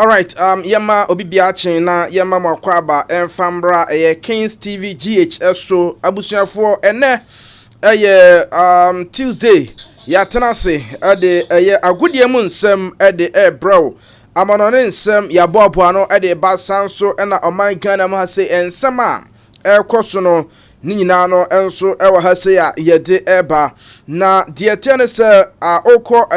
All right, yama obibiache na yama makwaba enfambra Kings TV GHS abusuafo ene Tuesday ya tenase ade agudie mu nsem ade bro amanone nsem ya bobo ano ade basanso na oman Ghana mu ha se ensem a ekoso no ni nyina no enso ewo ha se ya yede eba na de tene se okọ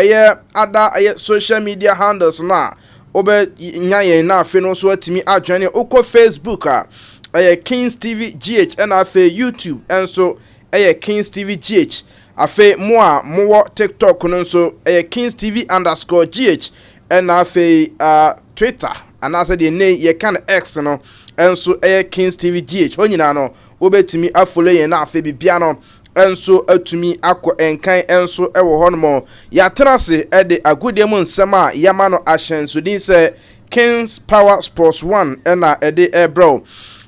ada social media handles na obe nyaye na afi no so atimi adwane okọ Facebook Kings TV GH and afi YouTube enso Kings TV GH afi mo TikTok no so Kings TV_GH and afi Twitter and asa de ne ye kan X no enso Kings TV GH onyina no obetimi afollow ye na afi bibia no enso atumi akọ enkan enso ewo hono ya tenase ede agudemu nsema yama no ahensudin se Kings Power Sports 1 na ede bro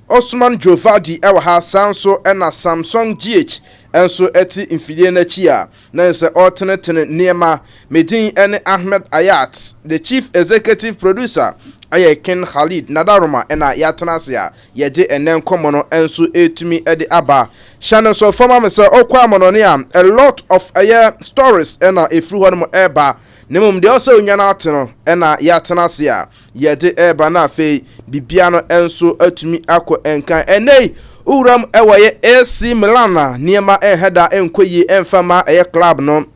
Osman Jovadi ewo ha sanso na Samsung GH enso eti infidie na chia na se alternate niema medin ene Ahmed Ayat the chief executive producer Ken Khalid Nadaruma na ya tenase ya yede enen komono enso etumi ede aba channel so former me say okwa monone a lot of stories na efru hono eba nemum de also nya na ateno na ya tenase ya yede eba na afi bibia no enso atumi akọ enkan enei uram ewaye AC Milan niema eheda enkoyi enfama club no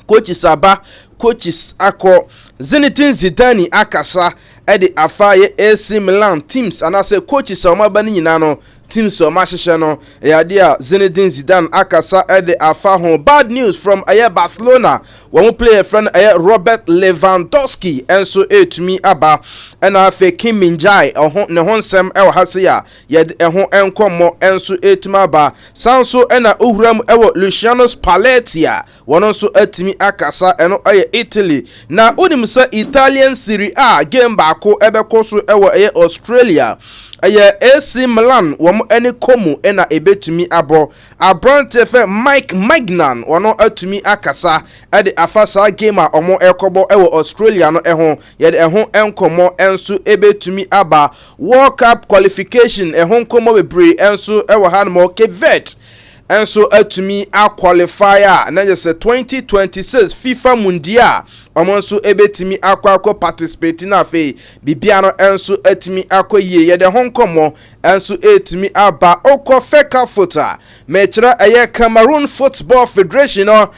coaches aba coaches akọ Zinedine Zidane akasa edi afaye AC Milan teams anase coaches o mabani nyina no teams o mahihye no yade a Zinedine Zidane akasa edi afa ho bad news from Barcelona one player friend Robert Lewandowski enso etumi aba na afa Kim Min-jae ne ho nsem ewo hase ya yede ho enkomo enso etumi aba sanso na ohram ewo Luciano Spalletti wono nso atimi akasa eno Italy na unim sa Italian Serie A game baako ebekoso ewo Australia AC Milan wom ene komu na ebetumi abo abrontefe Mike Magnan wono atumi akasa ade afasa game a omo ekobo ewo Australia no yede enkomo enso ebetumi aba World Cup qualification enkomo bebre enso ewo hanmo Cape Verde enso atumi a qualifier na just 2026 FIFA Mundial omonso ebetimi akwa participate na fe bibia no enso atimi akoye ye de honkomo enso etimi aba okọ feka fota mechira Cameroon Football Federation no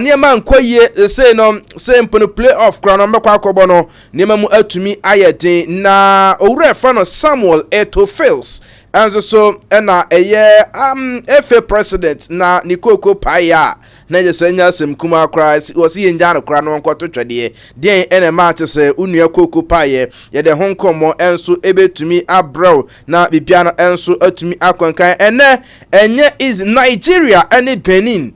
niema nkoye say mpono playoff kra no mekwa akobo no niema mu atumi ayede na owura fa no Samuel Eto'o enso so na FA president na Nikoko Paya na jesenya sem kuma kra osi yenja no kra no nkoto twede den ene match se unua Koko Paye ye de honkomo enso ebetumi abrow na bibia no enso atumi akonkan enye is Nigeria ene Benin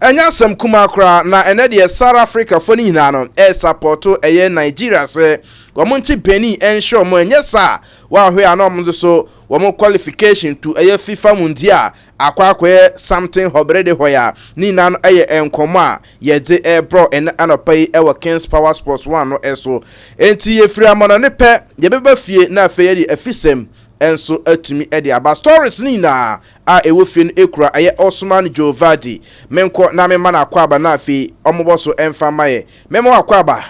enya sem kuma kra na ene de South Africa fo ni nyina no supporto Nigeria se womonchi Benin ensure mo enye sa wa hwe anom so womo qualification to FIFA Mundial akwa something hobrede hoya ni na no enkomo a ye de bro en anopai Kings Power Sports 1 no eso enti ye free amana ne pe ye beba fie na afa ye afisem enso atumi ede aba stories ni na a ewofin ekura Osman Jovadi menko na me mana akwaba na afi omoboso emfa maye memo akwaba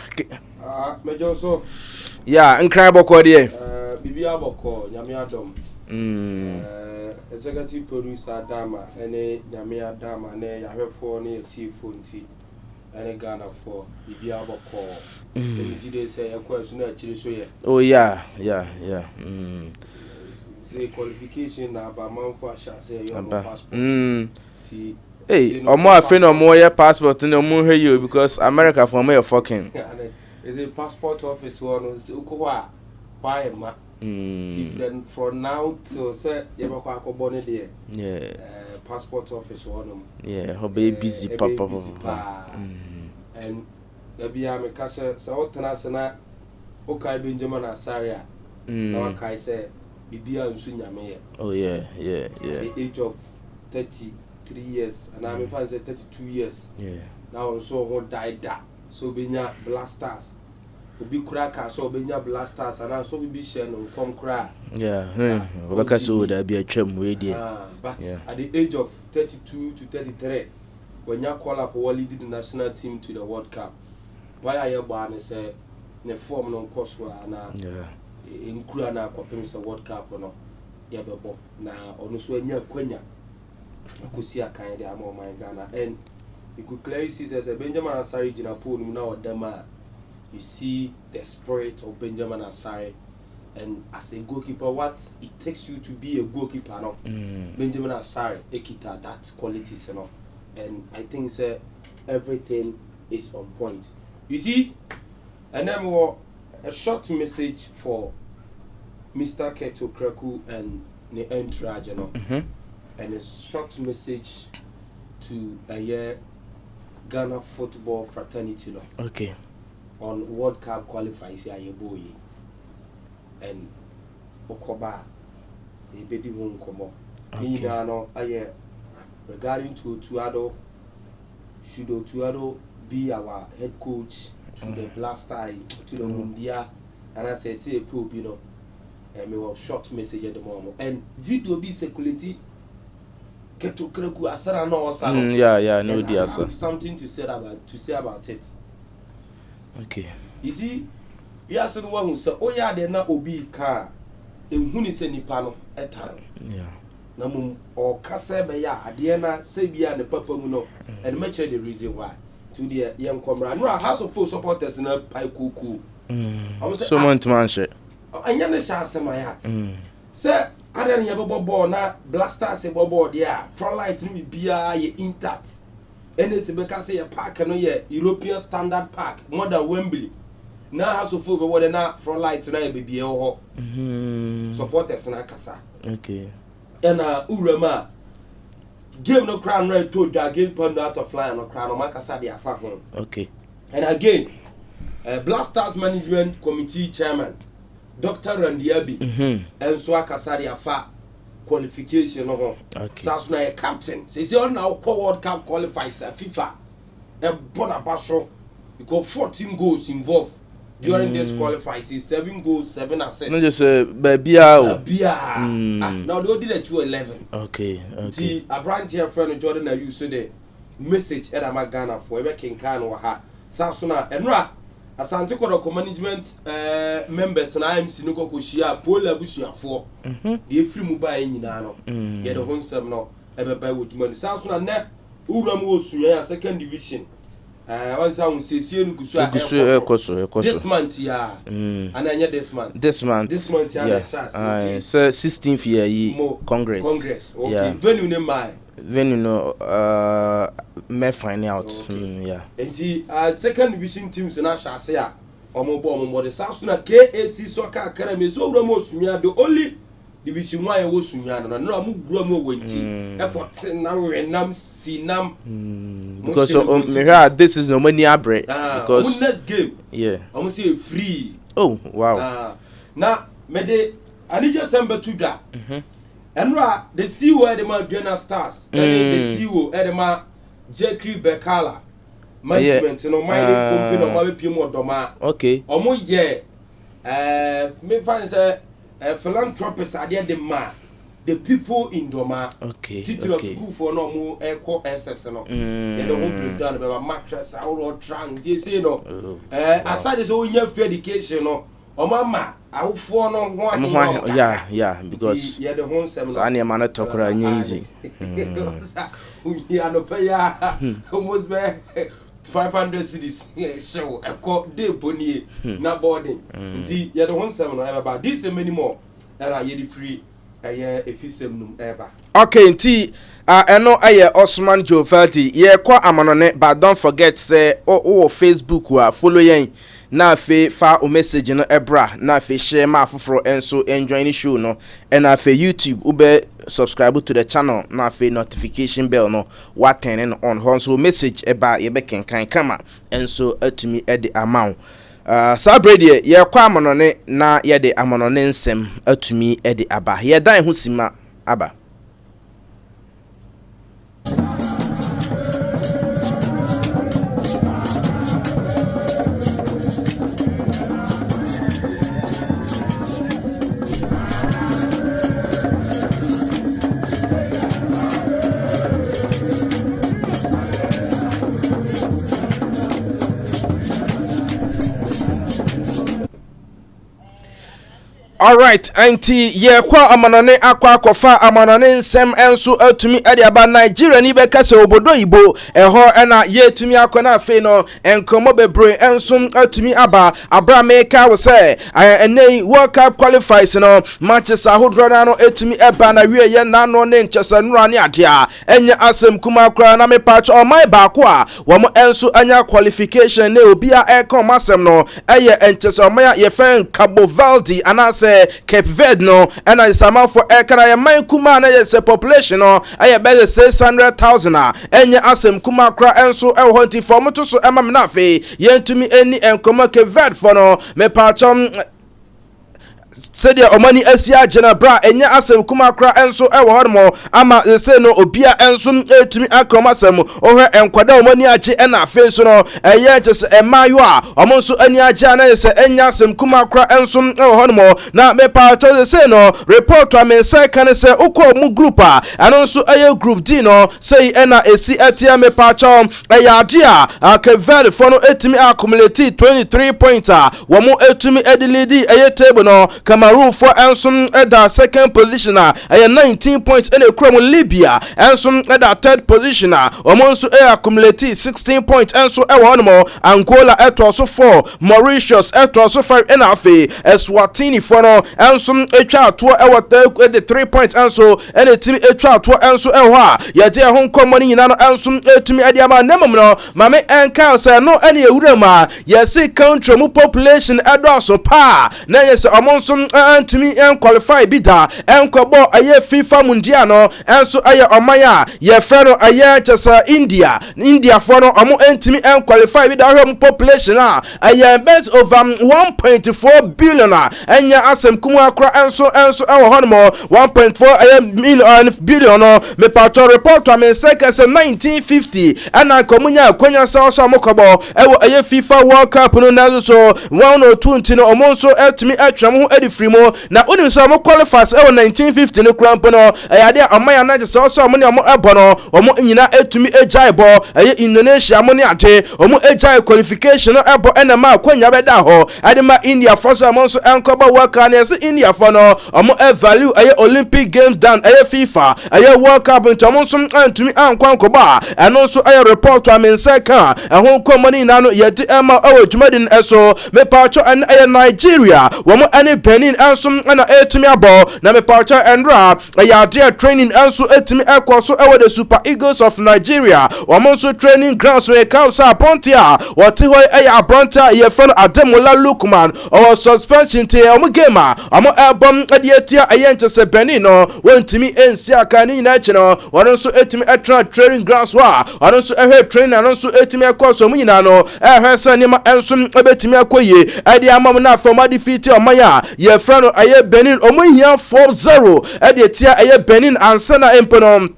mejo so ya nkran boko de bibia boko nyame adom executive producer Dama ene nyame adama ne yahwefo ne tifo nti ene Ghana for bibia boko jide say ekwasu na akiri so ye oh yeah the qualification na ba manfo asha say your passport ti omo afi no mo ye passport no mo hwe you because America for me fucking is a passport office one uko why ma different from now till say you go akobo ne there passport office one how be busy papa and ebia me ka say otena se na okay Benjamin Asaria na kai say bibia nsu nyame the age of 33 years and I'm fan say 32 years now so who died that so benya Blasters obi kura ka so obenya Blasters and so be share no come kura obaka so da bi atwam we dey but at the age of 32 to 33 when you call up what lead the national team to the World Cup why are you born say ne form no course na in kura na kwapem say World Cup no ya bebo na onu so anya kwanya akosi akan dey am my Ghana and you could clearly see as a Benjamin Asare Jinapo no na odema you see the spirit of Benjamin Asare and as a goalkeeper what it takes you to be a goalkeeper no Benjamin Asare ekita that qualities no and I think say everything is on point you see and then a short message for Mr. Keto Kreku and the entourage no and a short message to Ghana football fraternity no okay on World Cup qualifiers here boy and Okoba e bedi won komo ni na no aye regarding to Tuado should Tuado be our head coach to the Blaster to the Mundia and I say Pope you know and me was short message at the moment and video be circulating Keto Kreku asara no osano no dia sir something to say about it okay you see you ask no one who say oh yeah there na obi ka ehuni se nipa no eta na mum o kasa be ya ade na se bia ne papa mu no and me the reason why to the young comrade no house of full supporters na pai kuku someone to man shit anya ne sha asemayat say ada ne yebobbo na Blasters e bobo dia front light ni bia ye intact NS beka say park no ye European standard park more than Wembley na house of football what na front light na e bibie ho supporters na kasa okay and urama game no crown right to against Pando out of line no crown no makasa dia fa ho okay and again Blasters management committee chairman Dr. Randiabi and so akasa dia fa qualification no ho so na captain say all now World Cup qualifies FIFA e bona baso because 14 goals involved during this qualifies 7 goals 7 assists no just babia now they did it to 11 okay the brand here friend Jordan you so the message at Ghana for ever king kan wa ha so na enra Asante Kodoko management members na IMC no kokohia Paul abusuafo de efiri mu ba nyina no ye de honsem no ebeba woduma so na ne uram wo sunya second division on sa un sesie no gusu ekoso this month ya ananya this month ya so 16th year congress okay venue ne mai venue no me find out and the second division teams na shase a omo the South na KAC Soccer Academy so uram wo sunya the only division 1 wo sunya no amu gura mu wonti airport na renam sinam because me hear this is no money abre because next game amu say free oh wow na me de ani just sembe to da enra the CEO the man Ghana Stars and the CEO edema Jekri Bekala management no mining company no ma be mo doma okay omo ye me find say philanthropist ade the man the people in Doma okay title of school for no mo eco SS no they don't break down be mattress our trunk they say no aside so nya free education no omama awfo no ho yeah because yeah the home seminar so ani ma na tokura nya easy ya no pay ya almost be 500 cities show eco day boni na boarding nti yeah the home seminar about this and many more era ye free efisem num eba okay nti eno aye Osman Jofati ye kwa amanone but don't forget say o Facebook wa follow yen na fe fa o message no ebra na fe share ma afoforo enso enjoy the show no and na fe YouTube ube subscribe to the channel na fe notification bell no what turn on so message eba ye be kenkan kama enso atumi e the amount Sabrede ye kwa amanone na ye de amanone nsem atumi e de aba ye dan ho sima aba Alright, anti ye kwa amanone akwa kofa amanone nsem enso atumi ade aba Nigeria ni beka se obodo ibo eho ena ye tumi akona afi no enkomo bebre enso atumi aba abrameka wo se enei World Cup qualifiers no Manchester hodro na no etumi eba na wie ye na no ne nchese nura ne ade a enya asem kuma kra na me patch o mai ba ko a wo mo enso anya qualification ne obi a ekon masem no eye enchese o mai ye fen Cabo Verde anase Cape Verde no and I sama for ekara ya man kuma na yes population no aye be 600,000 enya asem kuma kra enso e honti for to so ema na fe yentumi eni enkoma Cape Verde for no me pachom Sedia omani asia jena bra enya asem kuma kra enso ewo hodmo ama se no obia enso etumi akoma asem ohwe enkwada omani aje ena afe so no eye tese emayo a omonso ani aje na se enya asem kuma kra enso ewo hodmo na me pa to se no report to me se kan se ukọ mu group a anonso eye group D no sei ena esi etia me pa cho eye ade a Cape for no etumi accumulate 23 points a wo mo etumi edilidi eye table no Cameroon for Anson at the second position, 19 points in a chrome Libya, Anson at the third position, Omonsu accumulated 16 points, and so more Angola at also 4, Mauritius at also 5 NFA, Eswatini for no Anson a child to our third 3 points, and so and a team a child to answer Ewa, yet Hong Kong money in an Anson to me at Yama Nemano, Mame and Cow say no any Urama, yes, country more population at also pa, na yes, Amonson. To me and qualify bida and kobo aye FIFA mundiano and so aye omaya ye fero aye chesa India for no omo entimi and qualify bida home population aye bet over 1.4 billion and ya asem kuma akra and so our honmo 1.4 million billion me pato report to me second 1950 and I komunya konya so mokobo aye FIFA World Cup no na so 102 ntino omonso etimi atwam frimo na unim so mo qualifiers 1950 no krampo no ayade amaya na je so mo ne mo ebono omo nyina etumi ejai bo Indonesia mo ne ate omo ejai qualification no ebo enema kwanya beda ho adema India for so mo so enkoba waka na India for no omo value Olympic Games done FIFA World Cup nto mo so antumi ankwan koba eno so report to amense kan ehon komani na no yedi ema dwumadin eso me pacho an Nigeria wo mo ani Benin ansum na etimi abo na me pacha endra ya dia training ansu etimi ekoso ewo the Super Eagles of Nigeria omonso training grounds we kausa pontia woti hoy abronta ye fun Ademola Lukman or suspension te omo gamer omo album adietia ayenche se Benin no wontimi ensi akani na chino onso etimi etra training grounds wa onso ehwe training onso etimi ekoso munyina no ehwe sanima ensum ebetimi akoye ade amam na former defeat omaya ye friend aye Benin omo hia 4-0 ade tia aye Benin ansana empono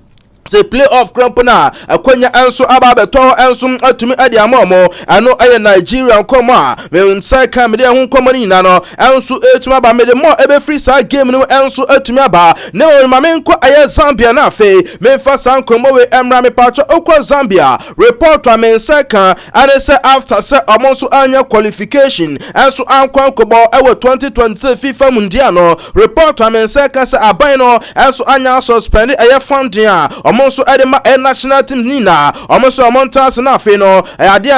se playoff crampona akwanya anso aba beto anso atumi ade amomo ano aye Nigeria nkoma me saka me de ho nkoma ni na no anso etumi aba me de mo ebe free sa game no anso atumi aba ne o ma me nko aye Zambia na fe me fa san komo we emra me pacho okwa Zambia report to me saka ade se after se omonso anya qualification anso ankwan kobo ewe 2026 FIFA mundial no report to me saka se aban no anso anya suspend aye funding a omonso edema national team nina omonso omontas na afi no ade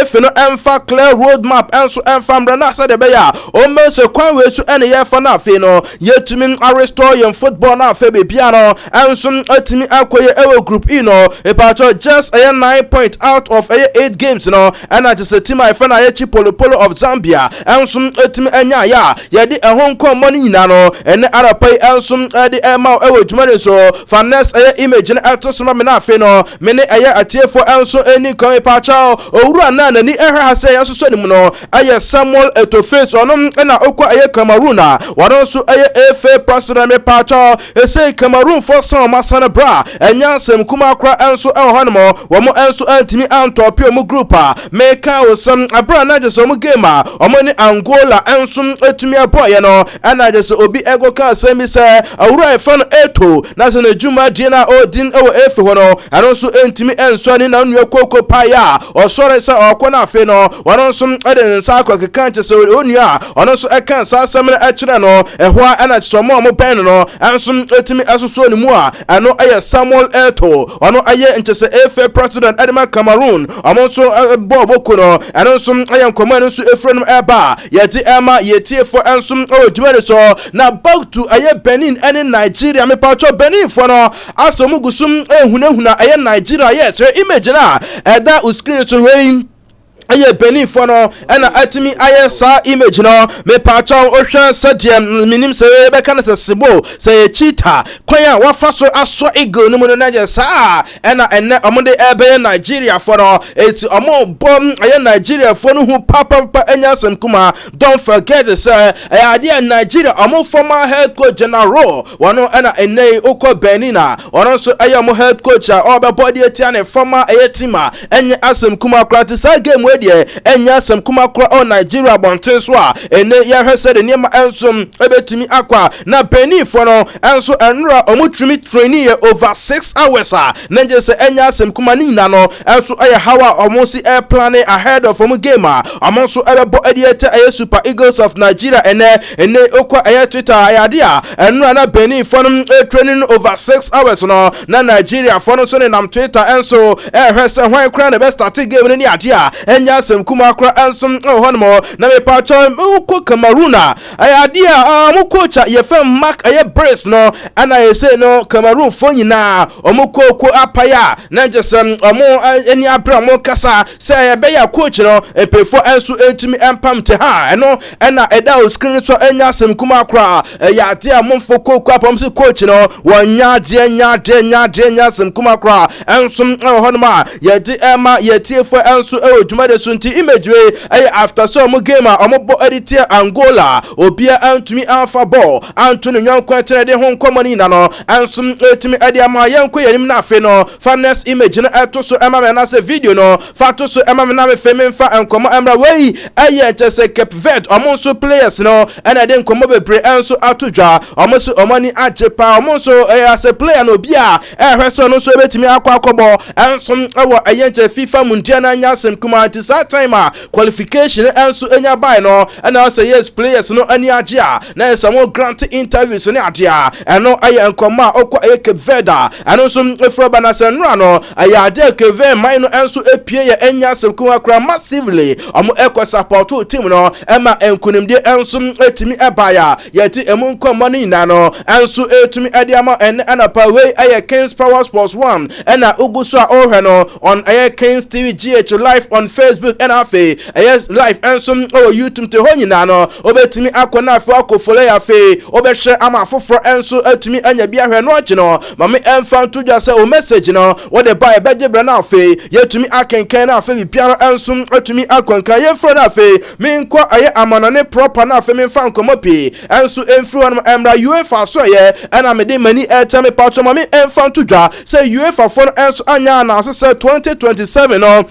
efe no emfa clear road map enso emfa mbrana sa de beya omonso kwan we su ene ye fa na afi no yetumi restore your football na afi bebia no enso atimi akoye ewe group E no epacho just 9 point out of 8 games no and at the team I fan aye Chipolo of Zambia enso atimi anya ya yede ehon kon money nina no ene arapai enso ade ema ewe dwumare so fanes aye image ato soma me na afi no me ne aye atiefo enso eni kan pacha owura na nani ehwe hase yasoso ni mu no aye Samuel Etoface onom na okwa aye Cameroon na wadonso aye FA president me pacha ese Cameroon for some masana bra enyansem kuma akra enso ehonmo wo mo enso antimi antop mu group a meka osam abra na je so mu game a omo ni Angola enso etumi aboye no ana je so obi ego kan semi se owura fan eto na se na juma die na odin ewo efe ho no ano nso entimi enso ne na nua koko paya osore se okona afe no wono nso ede nsa akokeka nche se onua ono nso eka nsa asem na ekire no ehwa ana somo mo pen no enso etimi asoso ne mu a ano aye Samuel Eto ono aye nche se efe president Edema Cameroon omo nso boboko no ano nso aye nkoma nso efrem eba yeti ema yetiefo enso odwumere so na back to aye Benin ene Nigeria me pacho Benin fo no asomu gusum ehunahuna aye Nigeria yes image na eda screen so wey aye Benin for no na atimi aye sa image no me pacha ohwa sadiem minim se be kan se sebo se cheetah kwan wa fa so aso eagle no mu na je sa na enne omode ebe Nigeria for no eti omo bom aye Nigeria for no hu papa enya sam kuma don't forget say aye Nigeria omo former head coach general wono na enne okọ Benin na wono so aye omo head coach obe body etia ne former aye tima enya asam kuma kwati sa game de enya sam kuma kra on Nigeria bonten so a ene ya hwese de niam ensom ebetimi akwa na Benin for no enso enra omutumi training over 6 hours a nje se enya sam kuma ni na no enso aye hawa omosi air planning ahead of game a omonso ebebo ediete aye Super Eagles of Nigeria ene okwa aye Twitter aye dia enra na Benin for no training over 6 hours no na Nigeria for no so ne nam Twitter enso hwese hwan kra na be start game ni adia enya sam kuma kra ensom honmo na me pacho uko Cameroon adia mu coach ye fam mark aye brace no ana ye say no Cameroon fo nyina omuko ko apaya na jesem omo eni abra mo kasa say ye be ya coach no epefo enso entimi empam te ha eno na eda o screen so enya sam kuma kra ya dia momfo ko apam se coach no wonya nya sam kuma kra ensom honma ye di ema ye tiefo enso odwumade so image we after so mo game omo bo edit Angola obia antumi alpha ball antuni nyankwa tere de ho nkomani na no ansum etimi ade ama yanko yanim na afe no fairness image no eto so ema me na se video no fato so ema me na me feme mfa enkomo emra we chese Cape Verde omo so players no ena de nkomo bebre enso atodwa omo so omani ajepa omo so as a player no bia hweso no so betimi akwakobo ensum ewo ayenche FIFA mundia na nyasem kuma antisa time qualification enso enya buy no and say yes players no ani agea na some grant interviews ni agea eno aye nkoma okwa aye Cape Verde eno so efro banasa nra no aye ade Cape Verde man no enso epie ye enya semkwa kra massively omo ekwa support team no ema enkunimde enso etimi ebaya yeti emu nkoma ni na no enso etimi ediama en anapa we aye Kings Power Sports 1 ena ugusu a ohwe no on aye Kings TV GH live on Facebook and afe yes live and some YouTube te honyina no obetimi akona afi akofolo ya fe obehwe ama foforo enso atumi anya bia hwe no oche no mame emfa tudwa se o message no what the buy beje bra na afe yetumi akenken na afe bibia enso atumi akwankan ye fro na afe minko aye amanone proper na afe minfa nkomopi enso emfru no emra UEFA so ye ana mede mani etame patro mame emfa tudwa se UEFA for enso anya na se 2027 no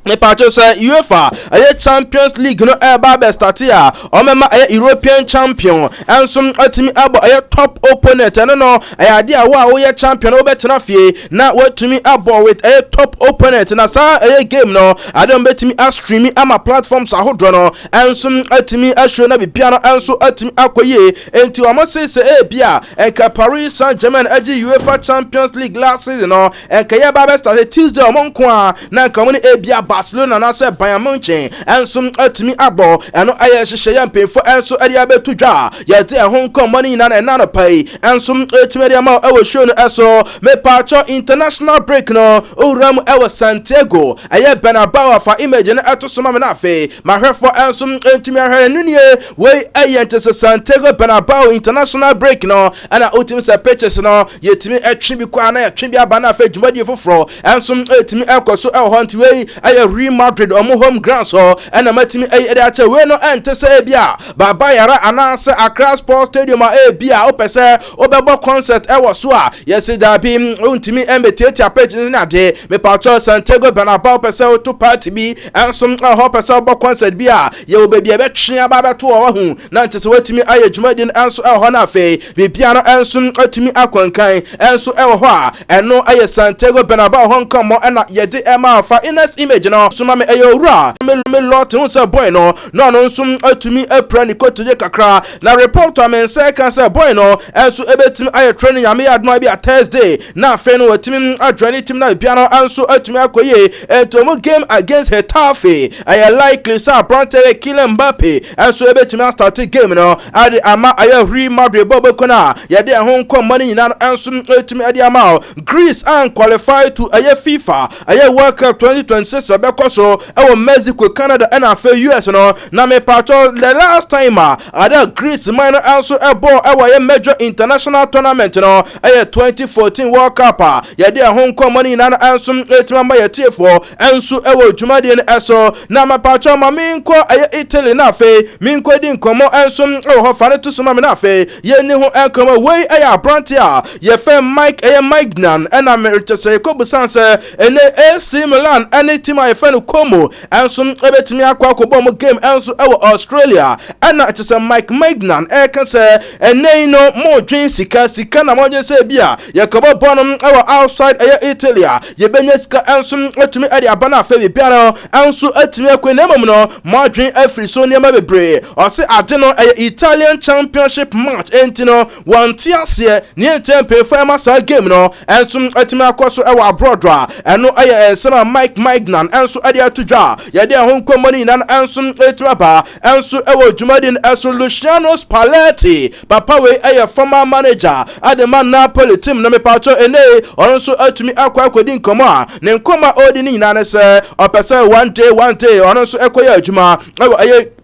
me pacho say UEFA aye Champions League no eba be start ya o mema aye European champion enso atimi abo aye top opponent no aye ade a wo ye champion wo betena fie na watumi abo with aye top opponent na sa aye game no adon betimi a streaming ama platforms ahodro no enso atimi a show na bibia no enso atimi akoye enti o mo say bia enka Paris Saint-Germain agi UEFA Champions League last season no enka ye ba be start Tuesday o mo nko a na nka mo ni bia Barcelona na se Bayern Munich enso atimi abo eno aye hihye ya mpefo enso ade abetudwa ya de ho nkomani na na pai enso atimi ade ama ewo show no eso me pacho international break no uram ewo Santiago aye Bernabeu fa image na etosoma me na afe mahwefo enso atimi ahwe nunie we aye ntese Santiago Bernabeu international break no ana otimi se purchase no yetimi atwi bi kwa na yatwi bi aba na afe dwumadi foforo enso atimi ekoso ewo ho nti we aye Real Madrid omo home ground so ena matimi ede ache we no ente se bia baba yara ananse Accra Sports Stadium a bia opese obebo concert e wo so a yesi da bi untimi embetiati apage na de me pacho Santiago Bernabeu opese to party bi enso ho pese obo concert bi a ye wo bia be twe ba beto wo hu na ente se watimi aye djumadin enso e ho na fe bibia no enso atimi akwankan enso e wo ho a eno aye Santiago Bernabeu ho nkomo na yede e ma fa ines image no so ma me eyowura me lot hu se boy no no nso atumi aprani kotoje kakra na report am say kan say boy no enso ebetimi aye training yame adno bi a Thursday na fe no watimi adwani tim na bia no enso atumi akoye etomo game against Getafe aye likely say Brantele Kylian Mbappe enso ebetimi start game no ade ama aye Real Madrid bobo kona yede ho nkom mani nyina enso atumi ade ama Greece and qualify to aye FIFA aye World Cup 2026 abekoso e Mexico, Canada and afe US no na me pato the last time ada Greece minor also a ball aye major international tournament no aye 2014 World Cup ya de home money na anso etima ya tiefo enso ewo dwumade ne eso na me pato ma minko aye Italy na afe minko di nkomo enso ho fane to soma me na afe ye ni ho enkomo wey aye Brantia ye fe Mike Maignan and America say ko busanse ene AC Milan any team aye fe no Como enso ebetimi akwa akobom game enso ewo Australia ana it is Mike Maignan can say ene no mo dwen sika na mo dwen say bia yakobo bonom ewo outside Italy ye benya sika enso etumi ade abana afa bia no enso etumi akwa na mom no mo dwen afri so ne ma bebre o se ade no Italian Championship match entino wanti ase ne tempe fa ma sa game no enso etumi akwa so ewo abroad eno sema Mike Maignan enso ade atudwa yade ho nkomoni nan enso etraba enso ewo djumadin enso Luciano Spalletti papa we former manager adema Napoli team na me pacho ene onso atumi akwakodi nkomo a ne nkoma odi ni nyina ne se opese one day onso ekoya adwuma ewo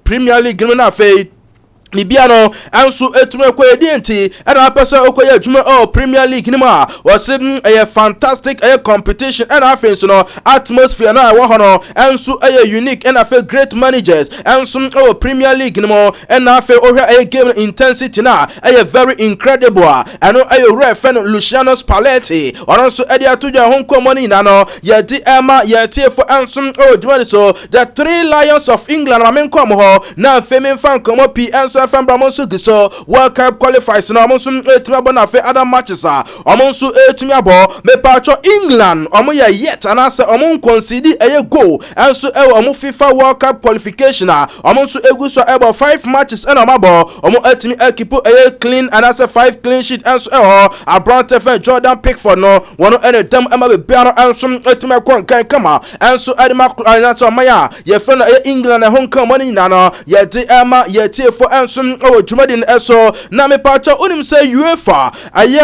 Premier League na fe Nibiano anso etume kwa edienti ana pesa okoye adwuma Premier League ni ma wose a fantastic competition and afenso no atmosphere na wo hono anso unique and afa great managers anso Premier League ni mo and afa ohwa game intensity na very incredible ano ref Luciano Spalletti onso edi atudwa honko money na no yedi ema yeti for anso dwumani so the three lions of England amenko mo ho na femi fan komo p anso from Bramonsu Giso World Cup qualifiers na omonsu etimi na fe other matches omonsu etimi abo me pacho England omo ya yet anase omon concede goal enso omo FIFA World Cup qualification omonsu eguso about 5 matches and omabo omo etimi ekipo clean anase 5 clean sheet enso Abrante Jordan Pickford no wono ene dem ema be biano enso etimi kon kan kama enso adima anase omaya ye fe na England home come money na no ye di ema ye tie for enso djumadin eso na me pacho unim say UEFA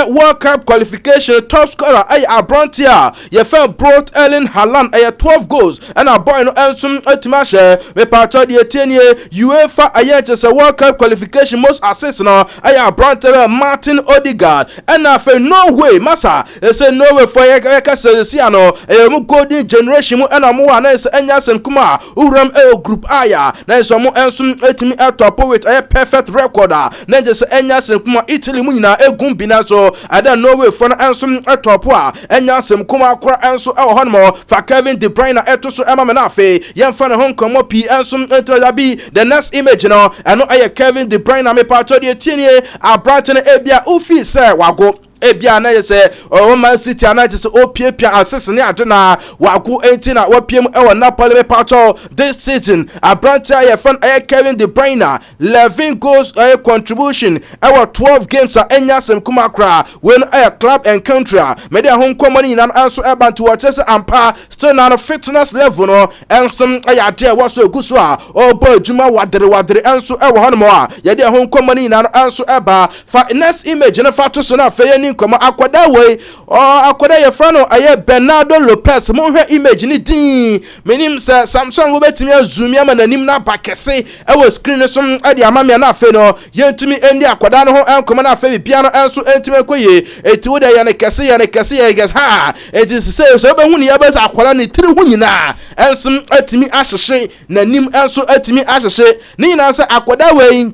World Cup qualification top scorer Abrante ye fe brought Erling Haaland 12 goals and a boy no enso etimashe me pacho de tienie UEFA just a World Cup qualification most assists no Abrante Martin Odegaard and na fe no way massa say no way for yeka say ano mu golden generation mu na mu na enya sen kuma uram group aya na so mu enso etimi top with perfect record na just enya sem kuma Italy mu nyina egum bina so ada no way for enso top enya sem kuma akora enso honmo for Kevin De Bruyne eto so ema na fe yemfa ne honkomo p enso entra bi the next image no eno Kevin De Bruyne me pato de tinie Abrante na ebia ofi se wago ebia na yese Man City na just opia assist ne adena wago 18 na wapiem Napoli me pato this season Abrante fan Kevin De Bruyne 11 goals contribution 12 games enya sem kuma akra when club and country me dey home company na anso eba to watch ampa still na fitness level no ensem there was so guso boy juma wadere enso honmo ye dey home company na anso eba fa next image na fa to so na fa didn't come akwada way or akwada your friend or Bernardo Lopez mo hwe image ni din menim say Samsung go betimi zoom ya mananim na bakese e wo screen so ade amamia na afe no yentumi endi akwada no ho enkom na afe bibia no enso entimi koye eti wo da ya ne kese ya guess ha it is say so be hu ni ya be akwada ni tiri hu nyina enso atimi ahyehye nanim enso atimi ahyehye ni na say akwada we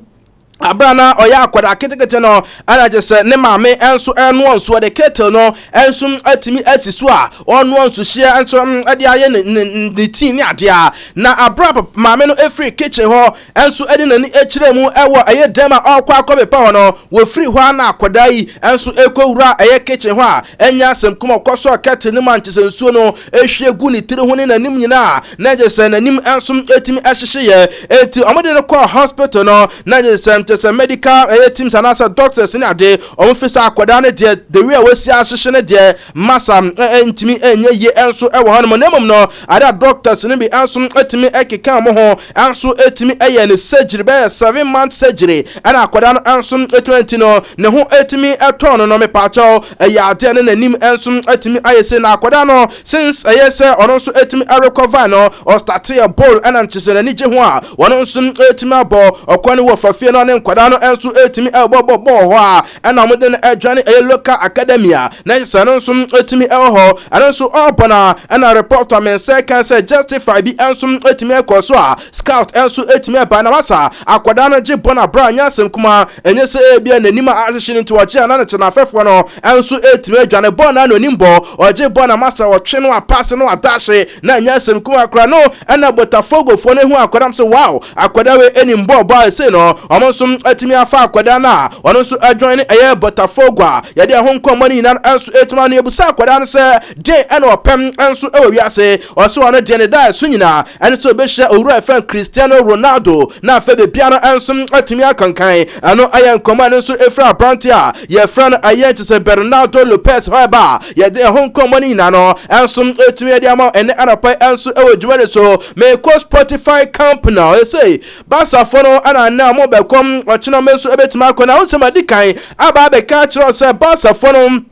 Abrana oya akwada ketekete no ana je ne maame enso eno onso de kettle no enso atimi asiso a ono onso hia enso ade aye ne tin ni ade a na abra maame no efri kitchen ho enso ade nani ekire mu ewo aye dema okwa akobepa ho no wo free ho na akwada yi enso ekowura aye kitchen ho a enya asem kuma koso kettle ni manchese nsuo no ehwie gu ni tiri ho ni nanim nyina na je nanim enso etimi ahyehye ye eti omode no call hospital no na je just medical teams and as doctors in a day on officer akwada ne de the way we see ahye ne de massa entimi enye ye enso e wo hanom nemom no ada doctors ne bi enso etimi ekeka mo ho enso etimi eye ne surgery be 7 month surgery and akwada no enso 20 no ne ho etimi eton no me pacho eya ade ne nanim enso etimi ayese na akwada no since ayese ono so etimi recover no or start a ball and anchise ni je ho a wono so etimi abo okwane wo fafie no ne kwada no enso etimi ebobo ho a ana mo de adwane local academia na sano so etimi ho ana so opona ana report am say can say justify bi enso etimi ekoso a scout enso etimi ba na masa akwada no je bona bra nya asem kuma enye se ebia nanima ahyehyene nti wache ana na chena afefo no enso etimi adwane bona no nimbo oje bona masa wo twe no apase no adahye na nya asem kuma akra no ana botafogo fo ne hu akwada so wow akwada we enimbo ba se no omo so etimi afa akwada na ono so adjoin eye botafogo a ye de ho nkomani nyina enso etima no ebusa akwada no se de ena opem enso ewa wiase o se ono de ne da so nyina ene so be hye owura fan Cristiano Ronaldo na fa be bia no enso etimi akankan ano aye nkomani so efra branti a ye fra no aye tse Bernardo Lopez hoba ye de ho nkomani nyina no enso etimi de ama ene anapa enso ewa dwumade so me ko Spotify company e say basa fo no ana na mo be kom ochino menso ebetima akona usema dikan aba be ka chiro se basa fo no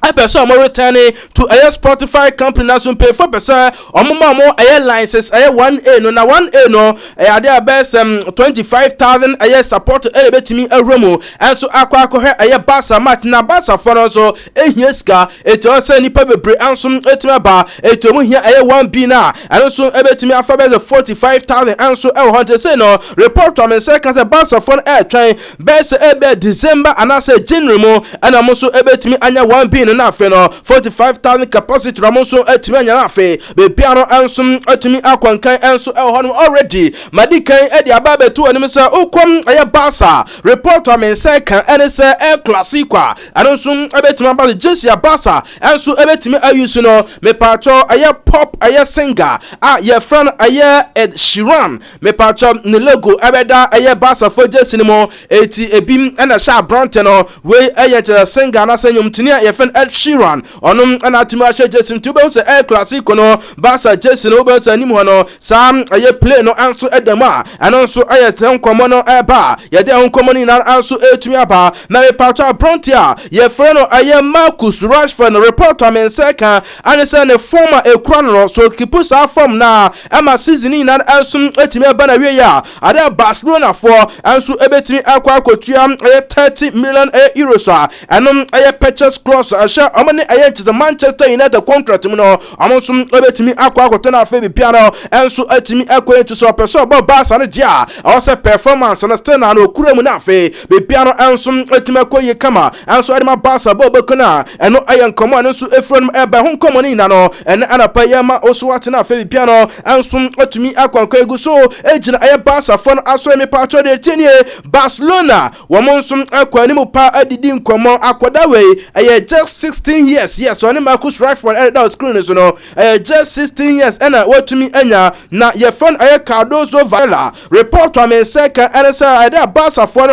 I person more returning to a Spotify company na so pay for person omo a license a 1A no na 1A no e dey best 25,000 a support elebetimi awremu and so akwa he a basa match na basa for no so ehieska et o say nipa bebre anso etima ba etomu hia a 1B na and so ebetimi afa be 45,000 and so e want to say no report am say can say basa for e try best e December and say January mo and am so ebetimi anya 1B na afe no 45,000 capacity ramonso atimi anya na afe be piano ansum atimi akwankan enso ehonum already madikan e de aba betu anim se ukom aye basa report am say kan ene se El Clasico anonsum abetimi aba Jesse Basa enso ebetimi ayusu no me pacho aye pop aye singer ye friend aye Ed Sheeran me pacho ne logo abeda aye basa for Jesse ni mo eti ebim ena sha Bronte no we aye singer na senyum tini ye friend Ed Sheeran onum anatima hye Jesse nti be se El Clasico no basa Jesse no be se nim ho no sam aye play no anso edama anonso aye ten komo no eba ye de honkomo ni na anso etumi aba na me pacho Bronte a ye friend no aye Marcus Rashford no report am second and say ne former ekura no so kipu sa form na ama season ni na anso etumi aba na wie ya ada Barcelona for anso ebetumi akwa akotua 30 million euros a enom aye purchase clause asha omane aye chize Manchester United contract mu no amonso ebetumi akwa akoto na afa bibia no enso atimi akwa etu so person bo Barca no dia awose performance na still na okura mu na afa bibia no enso etimi akwa ye kama enso adema Barca bo bekuna eno aye nkomo enso efron eba ho nkomo ni na no ene anapa ye ma oso wate na afa bibia no enso atimi akwa nkwa egu so ejina aye Barca fon aso emi pacho de tinie Barcelona womonso akwa ni mu pa adidi nkomo akwada we aye just 16 years yes oni Marcus Rashford and that screen so no just 16 years and watumi anya na ye fun aye Cardozo Viola report am second and say aye Barca for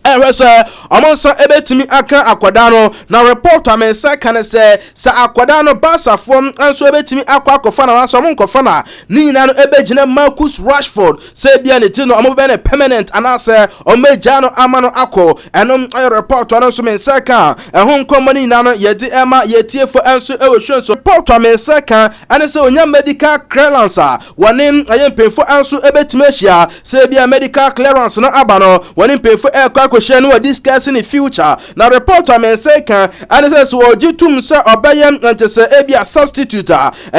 Sir, amonsa ebetimi aka akwadano na report amensa kan se sa akwadano basa form anso ebetimi akwa akofana na so monkofana ni nyina no ebegina Marcus Rashford se bia ne ti no omobe na permanent anase omeja no amano akọ enom report no so mensa kan ehun nkomo ni nyina no yedi ema yetiefo anso ewehwe so report amensa kan anase onya medical clearance woni ayempefo anso ebetimi ahia se bia medical clearance no abano woni pefo kwahye no discuss in the future na report amense kan anese so ogitum se obeyem ntese ebia substitute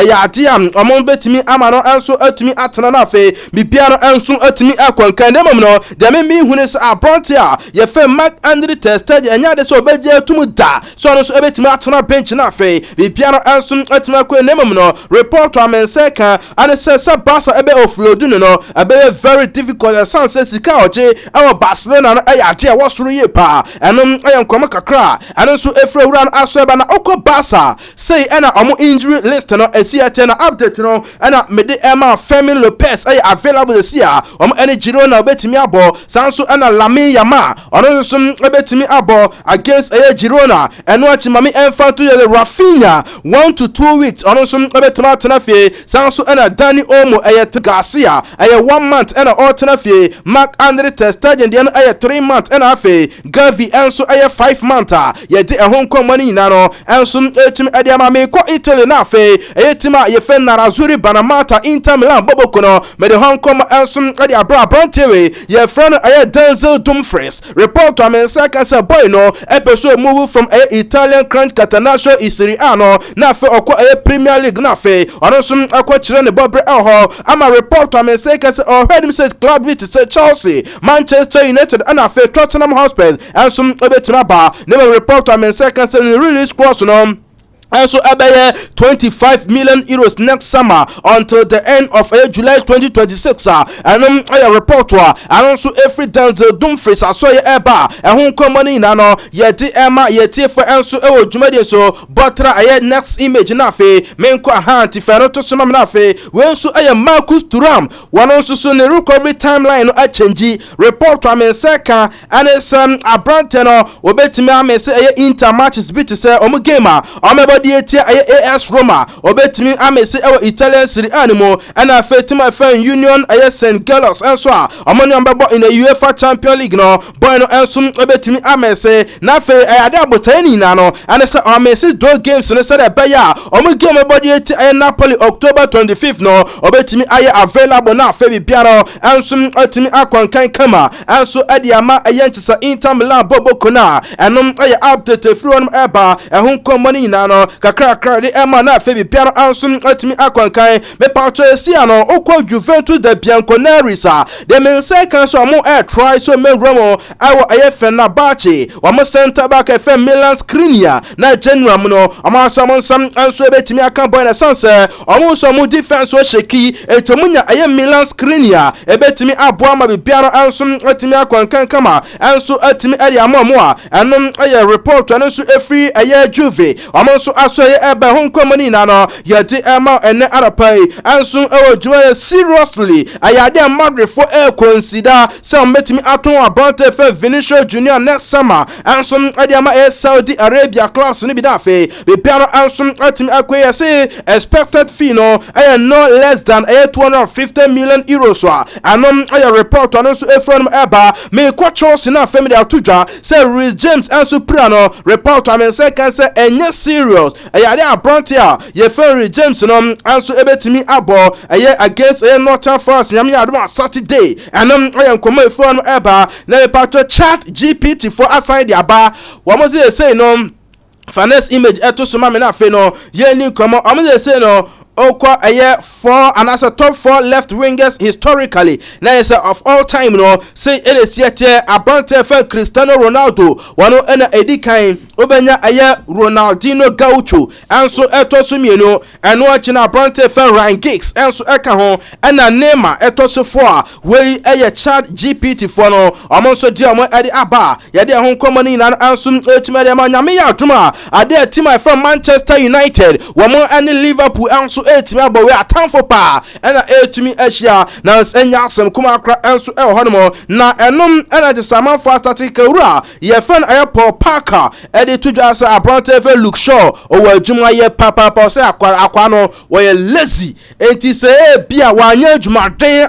ya atiam omon betimi amano anso atumi atena na afi bibia no anso atumi akwankan dem no de me hunu se abronte a ye fe Mark Andre ter Stegen anya de so obeje atum da so no so ebetimi atena bench na afi bibia no anso atumi akwan dem no report amense kan anese se Barca ebe offload no ebe very difficult sense sika oje awo Barcelona no ya ade wasoro ye pa enom ayam kwama kakra ano so efra wura no aso eba na okọ Barca say ena omo injury list no esiate na update no ena mede Emma Fermin Lopez ay available this year omo ene Girona obetimi abo sanso ena Lamine Yamal ono so obetimi abo against Girona eno achi mami enfa to the Rafinha 1 to 2 weeks ono so obetimi atena fie sanso ena Dani Olmo Garcia 1 month ena otena fie Mark Andre ter Stegen de no 3 months ena afi Gavi enso 5 months ye de ehon komani na no enso etim ediama me ko Italy na afi etima ye fe Nerazzurri Banamata Inter Milan boboko no me de hon kom enso edi abra brantewe ye friend Denzel Dumfries report to amensa kan say boy no episode move from Italian crunch Catenaccio Serie A no na afi okọ Premier League na afi ono so akọ kire ne bobre ho ama report to amensa kan say already said club with say Chelsea Manchester United and afi Tottenham Hotspur and some obetima ba never report to men seconds and release cross no also abaya 25 million euros next summer until the end of July 2026 and a report and also every Denzel Dumfries aso ye eba ehun company na no ye di ema ye tie for enso e odwumade so botra aye next image na fe menko ahanti fero to so na fe we so aye Marcus Thuram one also so ne recovery timeline no a change report to men second and some abrante no obetimi amese aye inter matches bit say omo gamer Etia AS Roma obetimi amese ewo Italian Serie A animo ana afetima fan Union St. Gallos enso a omoni ombebo in the UEFA Champions League no boy no enso obetimi amese na fe ade abotani na no ana se amese do games no se de beya omo game body eti Napoli October 25th no obetimi aye available na fe bibia no enso otimi akwankan kama enso ade ama ayenchisa Inter Milan boboko na enom aye update free on eba ehun komoni na no kakra de ema na fe bibia ansum atimi akwankan me pato esia no okọ Juventus de Bianconeris de men second so mo try so me romo awo ayefe na bachi wo center back efe Milan Skriniar na January no amaso sam anso ebetimi akan boy na sanse omo so mo defense wo sheki etomunya aye Milan Skriniar ebetimi aboa ma bibia ansum atimi akwankan kama anso atimi ade amomo a enom aye report anso efri aye Juve omo so aso ye ebe hon komani na no ye di ema ene arapai anso ewo dwuma seriously ayade Madrid for consider some metimi aton about fe Vinicius Junior next summer anso ade ama Saudi Arabia clubs ni bi da fe be piano anso atimi akoye say expected fee no no less than 250 million euros anom report anso efron eba me kwatros na family atudwa say Reece James anso priano report am say can say enye serious ayade abronte a ye Reece James no anso ebetimi abo against Northern Forest nyam ya do Saturday anom nkomo efron eba na pato chat GPT for aside the aba wo mo say no finance image eto so ma me na fe no ye ni nkomo o mo say no Okwa aye 4 and as a top 4 left wingers historically na is of all time no say ele siete abante fa Cristiano Ronaldo wano ena edikan obenya aye Ronaldinho Gaucho anso eto so mienu eno achi na abante fa Ryan Giggs anso eka ho ena Neymar eto so 4 we aye Chat GPT for no omonso dia omo ade aba ye de ho komani na anso etimade ma nyame ya aduma ade team from Manchester United womo ene Liverpool anso enso etimi abo we atamfo pa ena etimi ahia na enya asem kuma akra enso e ho no na enom ena je samanfo static wura ye fan aye Paul Parker edi tudwa sa abronte fe look sure o wa adwuma ye papa se akwa no we lazy enti se bia wanya adwuma den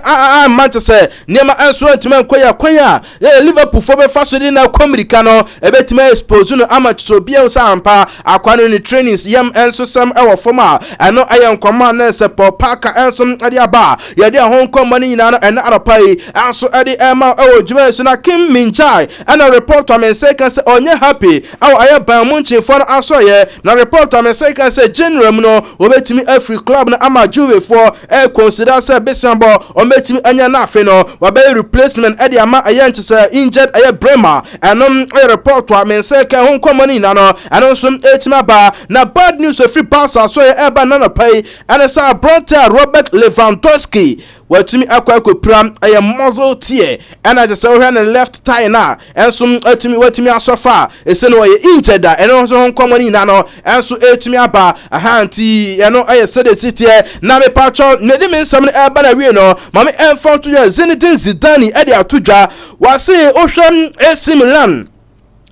Manchester niema enso etimi nkoya kwanya Liverpool fo be fasodi na America no ebetimi expose no amacho bia usa ampa akwa no ni trainings yam enso sam e wo forma eno aye nkoma na se Paul Parker enso ade aba ye de ho nkoma ni nyina no ene arapai enso ade ema e wo dwuma so na Kim Min-jae ana report am say kan say onye happy aw aye ban Munchen for no aso ye na report am say kan say general no obetimi Afri club na ama Juve for e consider say besambo o metimi anya na afi no wa be replacement ade ama aye nche injured aye Bremer enom a report to am say kan ho nkoma ni na no eno so etima ba na bad news free Barca so ye eba na pai and say Bronte Robert Lewandowski watimi akwa pram aye muzzle tie and I just say we left tie na enso atimi watimi asofa ese no ye injured da eno so ho nkoma ni na no enso etimi aba ahanti eno aye sede city na me pacho nedi me nsam eba na wie no mame enfon to ye Zinedine Zidane e de atudwa wase ohwam AC Milan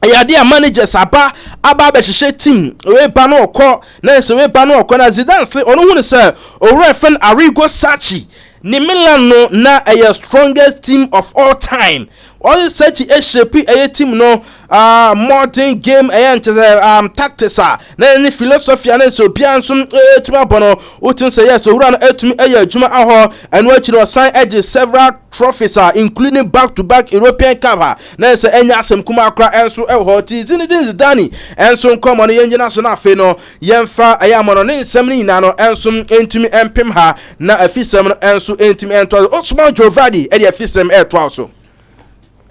ayade a managers aba be hye team we ba no okọ na se we ba no okọ na Zidane se onu hu ne se owura fen Arrigo Sacchi ni Milan no na a strongest team of all time all such a shape a team no modern game tactics na any philosophy and so bianso etuma bono utin say yes so run etumi adwuma aho and which no sign edge several trophies including back-to-back European Cup na say enya asem kuma akra enso e ho ti Zinedine Zidane enso nkomo no yenje na so na afi no yemfa ayamono ne nsem ni na no enso entumi empem ha na afisem no enso entumi ento Osman Jovadi e de afisem eto also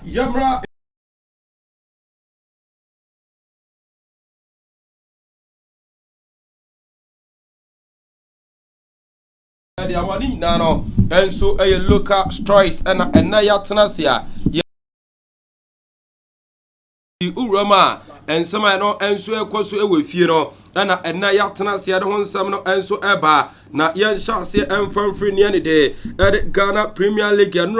Yamra the awani nano and so a local stories and yatanasia urama and some I know and so a course with you know and yatanasia the one some no and so eba na yan shase and from free near day at Ghana Premier League and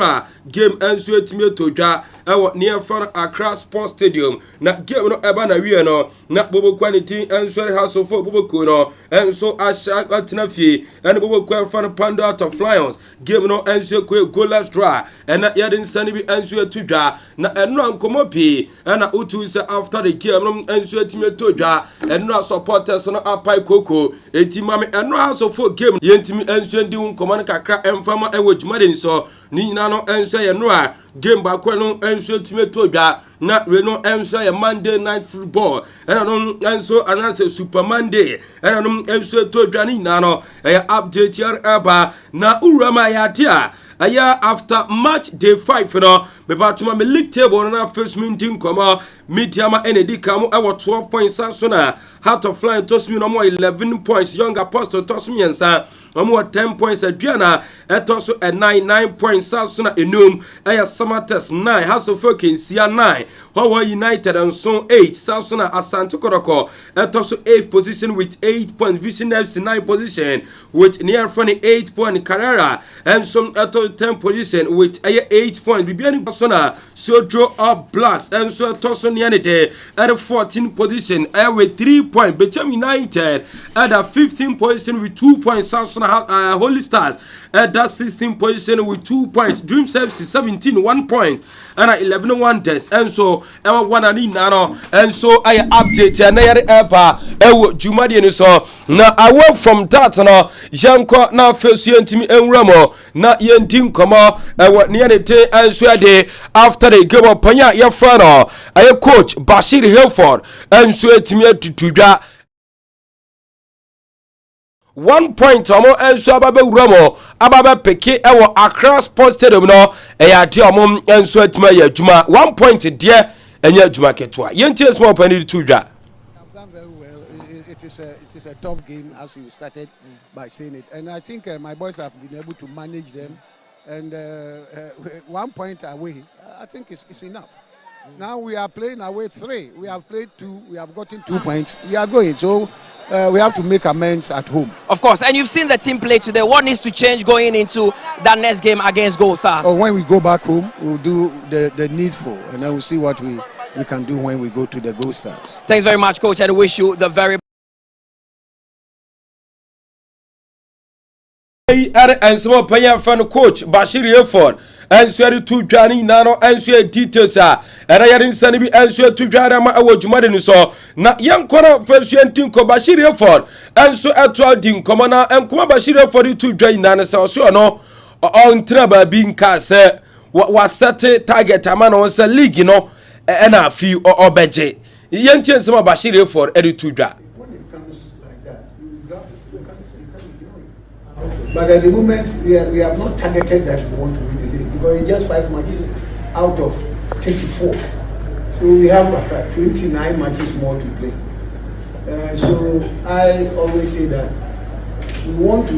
game and so etime todwa e near front Accra Sports Stadium na game no eba na wie no na bobo quality and so house of bobo ko no and so asha atinafie and bobo kwa front Pando out of Lions game no and so ko goalless draw and na yadin sani bi and so todwa na eno ankomo pi and na utu say after the game no and so etime todwa and no supporters no apai koko etimame eno house of game yentimi enso ndi nkoman kakra emfama ewo dwumade so ni nyina no enso ye no a game ba ko no enso time todwa na we no enso ye Monday Night Football ena no enso anase Super Monday ena no enso todwa ni nyina no update yar aba na urama ya dia aya after match day 5 no me batuma me league table na first meeting koma Mediama Enedika mo ewo 12 points so na Heart of Flying Tosmi no mo 11 points Young Apostle Tosmi ensa mo 10 points Adriana etoso 9 points so na enum aya Samates 9 House of Okensia 9 Hawa United and so 8 so na Asante Koroko etoso 8th position with 8 points Vision FC 9 position with near funny 8 point Carrera and some eto 10 position with 8 points Bibiani Basona so draw up Blacks and so etoso at the 14th position with 3 points Becham United at the 15th position with 2 points Holy Stars at that 16th position with 2 points Dream FC 17 1 point and 11 wonders and so Emma one and nano and so I update and I Jumadi so now I work from that no Janko now first year to me and Ramo na yentin komo near the day and so day after they give up Panya your friend I coach Bashir Hilford and so etime tutudwa 1 point omo enso ababe wuramo ababe peke ewo Accra Sports Stadium no eyade omo enso etime ya adwuma 1 point de enya adwuma ketwa yentie small penny tutudwa. It is a tough game, as you started by saying it, and I think my boys have been able to manage them, and 1 point away I think is enough. Now we are playing away 3. We have played 2. We have gotten 2 points. We are going. So we have to make amends at home. Of course, and you've seen the team play today. What needs to change going into that next game against Gold Stars? Or when we go back home, we'll do the needful, and then we'll see what we can do when we go to the Gold Stars. Thanks very much, Coach, and wish you the very and some player fan coach Bashir Eford and swear to Johnny Nano and swear details and I didn't send me and swear to Jarama Awajumadin so na young corner first Tinko Bashir Eford and so at 12 Din Commander and Kuma Bashir Eford to join Nana so no on trouble being cast what was set target a man on a league you know and a few or budget Yantian some Bashir Eford Eddie to Jar. But at the moment, we have not targeted that we want to win the league because it's just 5 matches out of 34. So we have 29 matches more to play. So I always say that we want to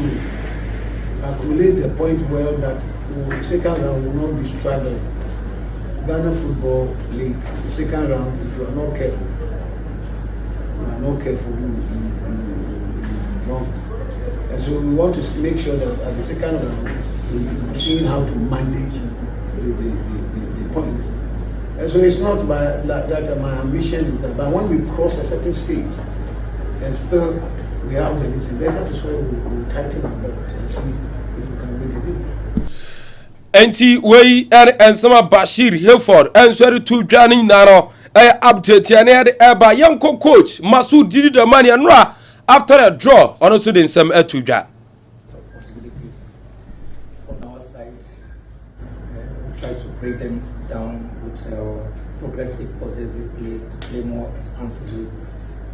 accumulate the point well that the second round will not be struggling. Ghana Football League, the second round, if you are not careful, you will drunk. And so we want to make sure that at the second round, we're seeing how to manage the points. And so it's not by that my ambition is that, but when we cross a certain stage and still we have the listen, then that is where we'll tighten our belt and see if we can win the league. Enti wey and some Bashir Eford and swear to Johnny Nano update and eba young coach Masoud did the money and ra after a draw on also in some etuja possibilities on our side. We try to break them down with progressive possessive play, to play more expansively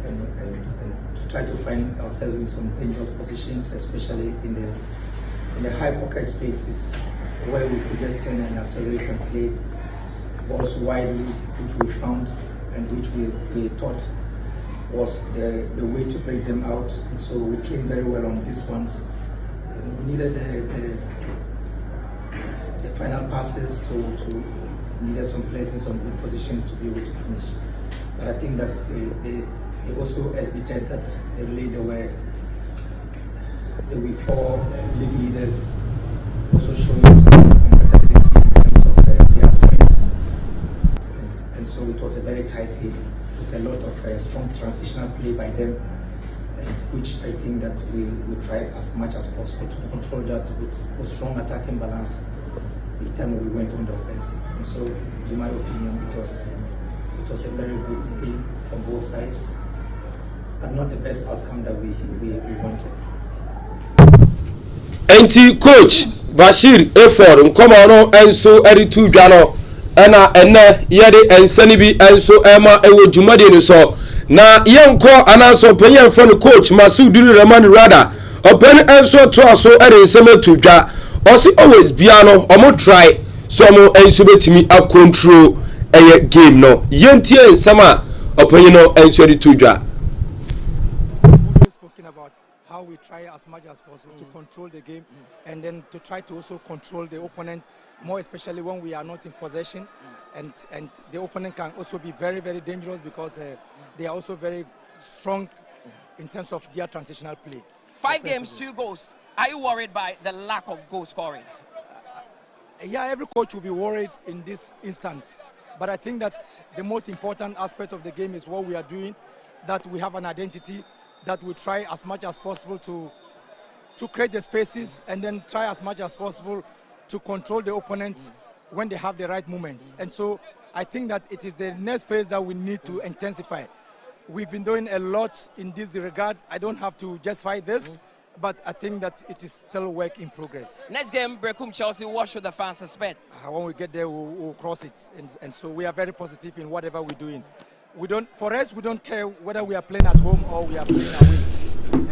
and to try to find ourselves in some dangerous positions, especially in the high pocket spaces where we could just turn and accelerate and play balls widely, which we found and which we thought was the way to break them out. So we trained very well on these ones. And we needed the final passes to needed some places, some good positions to be able to finish. But I think that they also exhibited that they were 4 league leaders also showing some compatibility in terms of their strengths. And so it was a very tight game with a lot of strong transitional play by them, which I think that we tried as much as possible to control that with strong attacking balance the time we went on the offensive. And so, in my opinion, it was a very good game from both sides, but not the best outcome that we wanted. Coach Bashir Eford nkoma no enso eritu dwano na enne yede ensani bi enso ema ewo dwumade ni so na yenko anaso panyan fo coach Masoud Rahman Rada open enso to aso ere nsema dwa osi always bia no omo try so omo enso betimi a control eye game no yentie nsema open no enso eritu dwa. How we try as much as possible to control the game and then to try to also control the opponent, more especially when we are not in possession, and the opponent can also be very, very dangerous because they are also very strong in terms of their transitional play. 5 games, 2 goals. Are you worried by the lack of goal scoring? Yeah, every coach will be worried in this instance, but I think that the most important aspect of the game is what we are doing, that we have an identity, that we try as much as possible to create the spaces and then try as much as possible to control the opponent when they have the right moments. And so I think that it is the next phase that we need to intensify. We've been doing a lot in this regard. I don't have to justify this, but I think that it is still work in progress. Next game, Brecum Chelsea, what should the fans expect? When we get there, we'll cross it. And so we are very positive in whatever we're doing. For us, we don't care whether we are playing at home or we are playing away.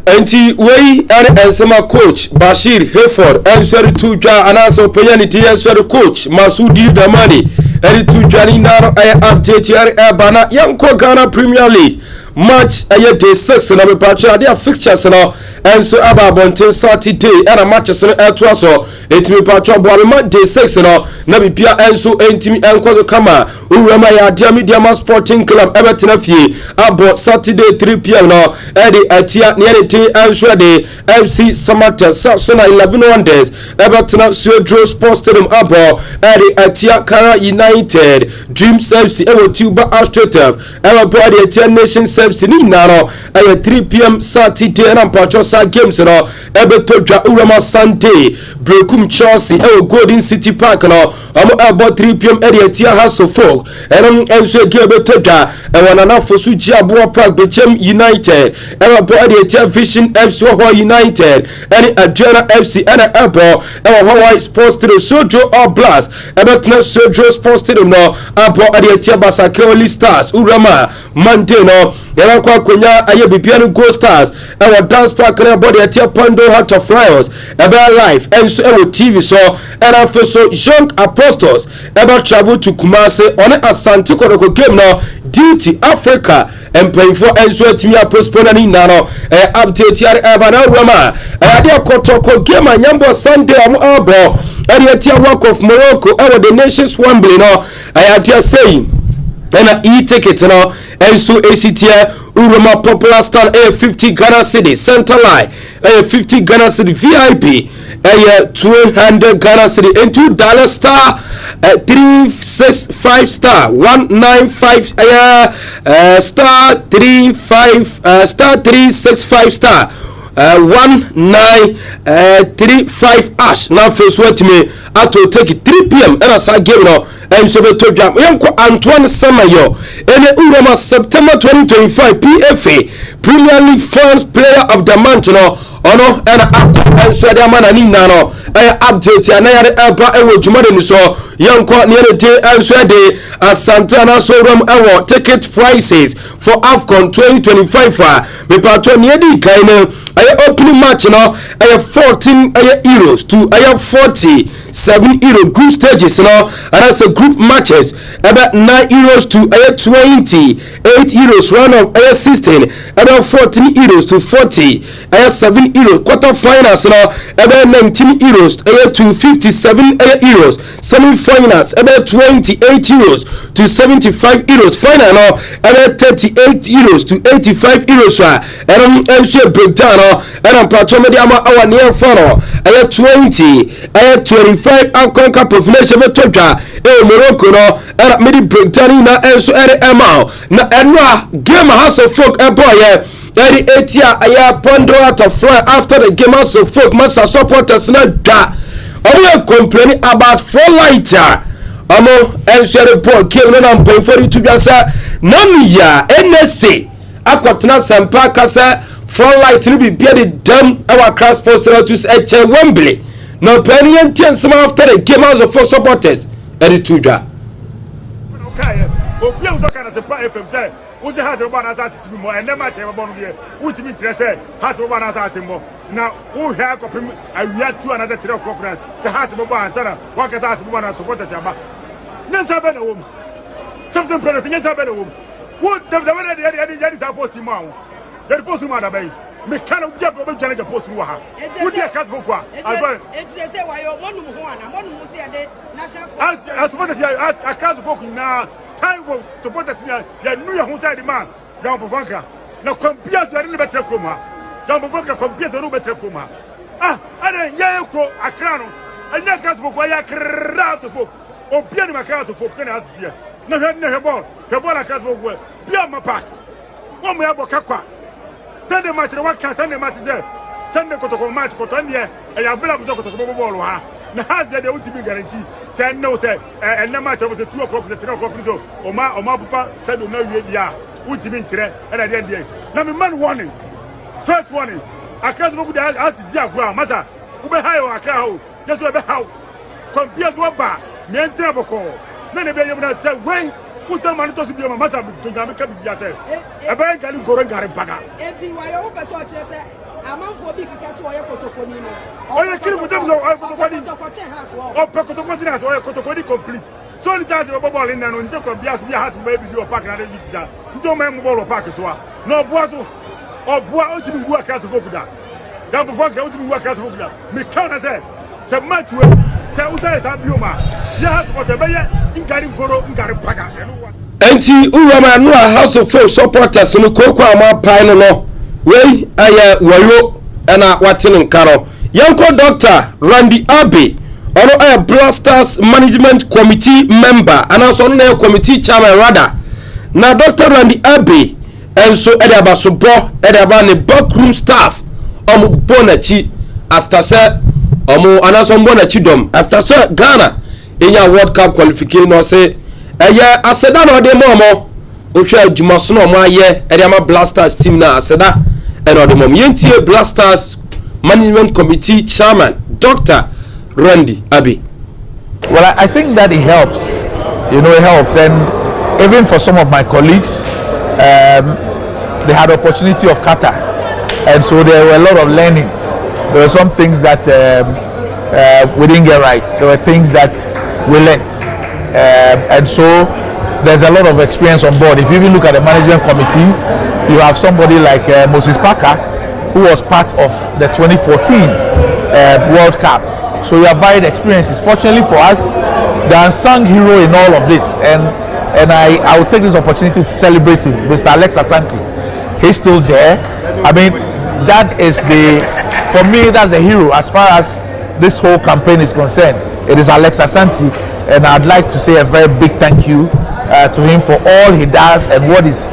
Enti wey and sema coach Bashir Eford and sorry to ja anaso penyanity and sorry coach Masoud Rahman and to Johnny Nano update bana yanko Ghana Premier League match day 6 na me patcha dey fixtures no enso ababonten Saturday and matches no eto aso etimi patcha bo match day 6 no na bibia enso entimi enkodo kama urama ya dia Media Sporting Club ebetena fie abo Saturday 3 p.m. no atia nearity enso de FC Samata so na 11 wonders ebetena Suedro Sports Stadium abo atia Kara United Dreams FC ewo Tuba Astroturf ebo atia Nations FC ni naro 3 p.m. Saturday na mpacho sa games no ebetodwa urama Sunday Brekum Chelsea ewo Golden City Park no abo 3 p.m. atia House of Folk enso ebetodwa ewana na fosu ji abo Park Bechem United ebo atia Vision FC Ho United any Adriana FC and abo Hawaii Sports Stadium Sojo All Blast ebetna Sojo Sports Stadium no abo atia Basakoli Stars urama Monday no yara kwa konya aye bibiano Go Stars ewa Dance Park na body atia Pando Heart of Lions ebe live enso ewo TV so era so Young Apostles ebe travel to Kumasi on Asante Kotoko game no Duty Africa employing enso etimi postpone ni nano update yare eba na urama ade Kotoko game anyambo Sunday amu abo atia Rock of Morocco ewo the Nations Wembley no atia saying and e-ticket no enso ACTA Uruma Popular Stand 50 Ghana City Center Line 50 Ghana City VIP 200 Ghana City into dollar star 365 star 195 star 35 star 365 star 1935 ash now face what me ato take 3 p.m. and as I give no and so to jam yanko Antoine Samayo ene urama September 2025 PFA Premier League first player of the month no ono and so the man ani no update ya na yare aba ewo jumade ni so yanko near day and so de Santana so ram ewo ticket prices for AFCON 2025 me pato near di kind opening match no 14 euros to 47 euro group stages no and that's a group matches about 9 euros to 28 euros round of 16 about 14 euros to 40 7 euros quarter finals no about 19 euros to 57 euros semi finals about 28 euros to 75 euros final no about 38 euros to 85 euros and also breakdown and I'm patching media our near follow 20 25 AFCON Cup of Nations betodwa Morocco no and midi breakdown na enso amount na enwa game House of Folk boy 38 year aya Pando Heart of Lions after the game House of Folk massa supporters na da we complaining about four lighter amo enso report game no na mpon for to biasa nanu ya NSA akwatena sampa kasa front light will be bearded dumb our class poster to Wembley. No penny and 10 some after the game house of four supporters at the Tudor. Okay, well, we are talking as a FM say, who's the house of one as to be more and never ever born here, which means to say, has of one as more. Now, who have a react to another 3 o'clock, the house of one son, what can ask one as supporters. Yes, I better woman. Something pressing, yes, I better woman. What the one that is supposed to mount. The post man bay. Me cannot get over to the post wa. Would you cast for what? It's the say why your one who say the national as what is I cast for now. Time for support us here. You knew who said the man. Down for Vanka. Now compare to a better coma. Down for Vanka compare to a better coma. Ah, and then Yako a crown. And that cast for why I crowd to folk. Or Piano Macas of folks and us here. No, her ball. Her ball I cast for well. Beyond my pack. One way about Kakwa. Sunday match, the one can Sunday match there. Sunday Kotoko match, Kotandia, and you have been able to go to ball. Now, has the ultimate guarantee. Said no, sir, and no matter was 2 o'clock, 3 o'clock, so Oma Papa said, no, yeah, ultimate, and I did. Now, man warning. First warning. I can't go to ask Diagua, Mother, who be high or a cow, just over how. Compare to a bar, me and Trevor call. Many of you said, wait. Who's the man to be a master to Jamaica? A bank can go and carry Paga. And see why I hope I saw it. I'm on for big because I have Cotoconino. Oh, you kill with them, no, I forgot Cotoconi complete. So it's as a bubble in and on top of Bias, we have maybe do a pack and a visa. Don't remember ball of pack as well. no boazo or boa ultimate work as a vokuda. That before the ultimate work as a vokuda. Me count say much say Usa is a bioma. You have what a bear in Garim Goro in Garim Paga. Enti Urama no House of Folk supporters no koko ama pine no. We aya wayo na watin karo. Yanko Dr. Randy Abbey ono aya Blasters Management Committee member and also no committee chairman rather. Na Dr. Randy Abbey enso ede abasobo ede aba ne backroom staff omo bonachi after say omo anaso bonachi dom after say Ghana enya World Cup qualification no say eye aseda no de momo ohwa adwumaso no mo aye ede ama Blasters team na aseda eno de mom yentie Blasters Management Committee chairman Dr. Randy Abbey. Well, I think that it helps, it helps, and even for some of my colleagues, they had opportunity of Qatar, and so there were a lot of learnings. There were some things that we didn't get right. There were things that we learned, and so there's a lot of experience on board. If you even look at the management committee, you have somebody like Moses Parker, who was part of the 2014 World Cup. So you have varied experiences. Fortunately for us, the unsung hero in all of this, and I will take this opportunity to celebrate him, Mr. Alex Asante. He's still there. I mean, that is for me, that's the hero as far as this whole campaign is concerned. It is Alex Asante, and I'd like to say a very big thank you to him for all he does and what he's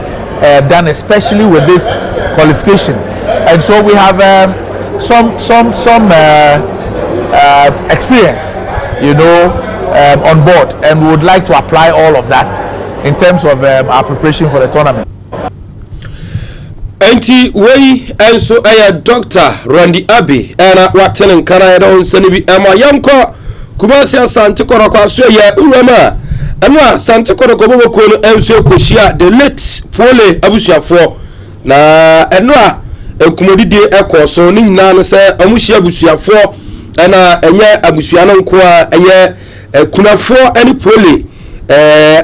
done, especially with this qualification. And so we have some experience, on board, and we would like to apply all of that in terms of our preparation for the tournament. Enti we enso Dr. Randy Abbey ana watenen kana da onsani bi ama yanko Kumasi Asante Korokwa so ye urama anwa Asante Korokwa boboko no enso ekohia the late Pole abusuafo na enwa ekumodide ekoso ni nyina no se amuhia abusuafo ana enye abusua no nko a eye kunafo ani Pole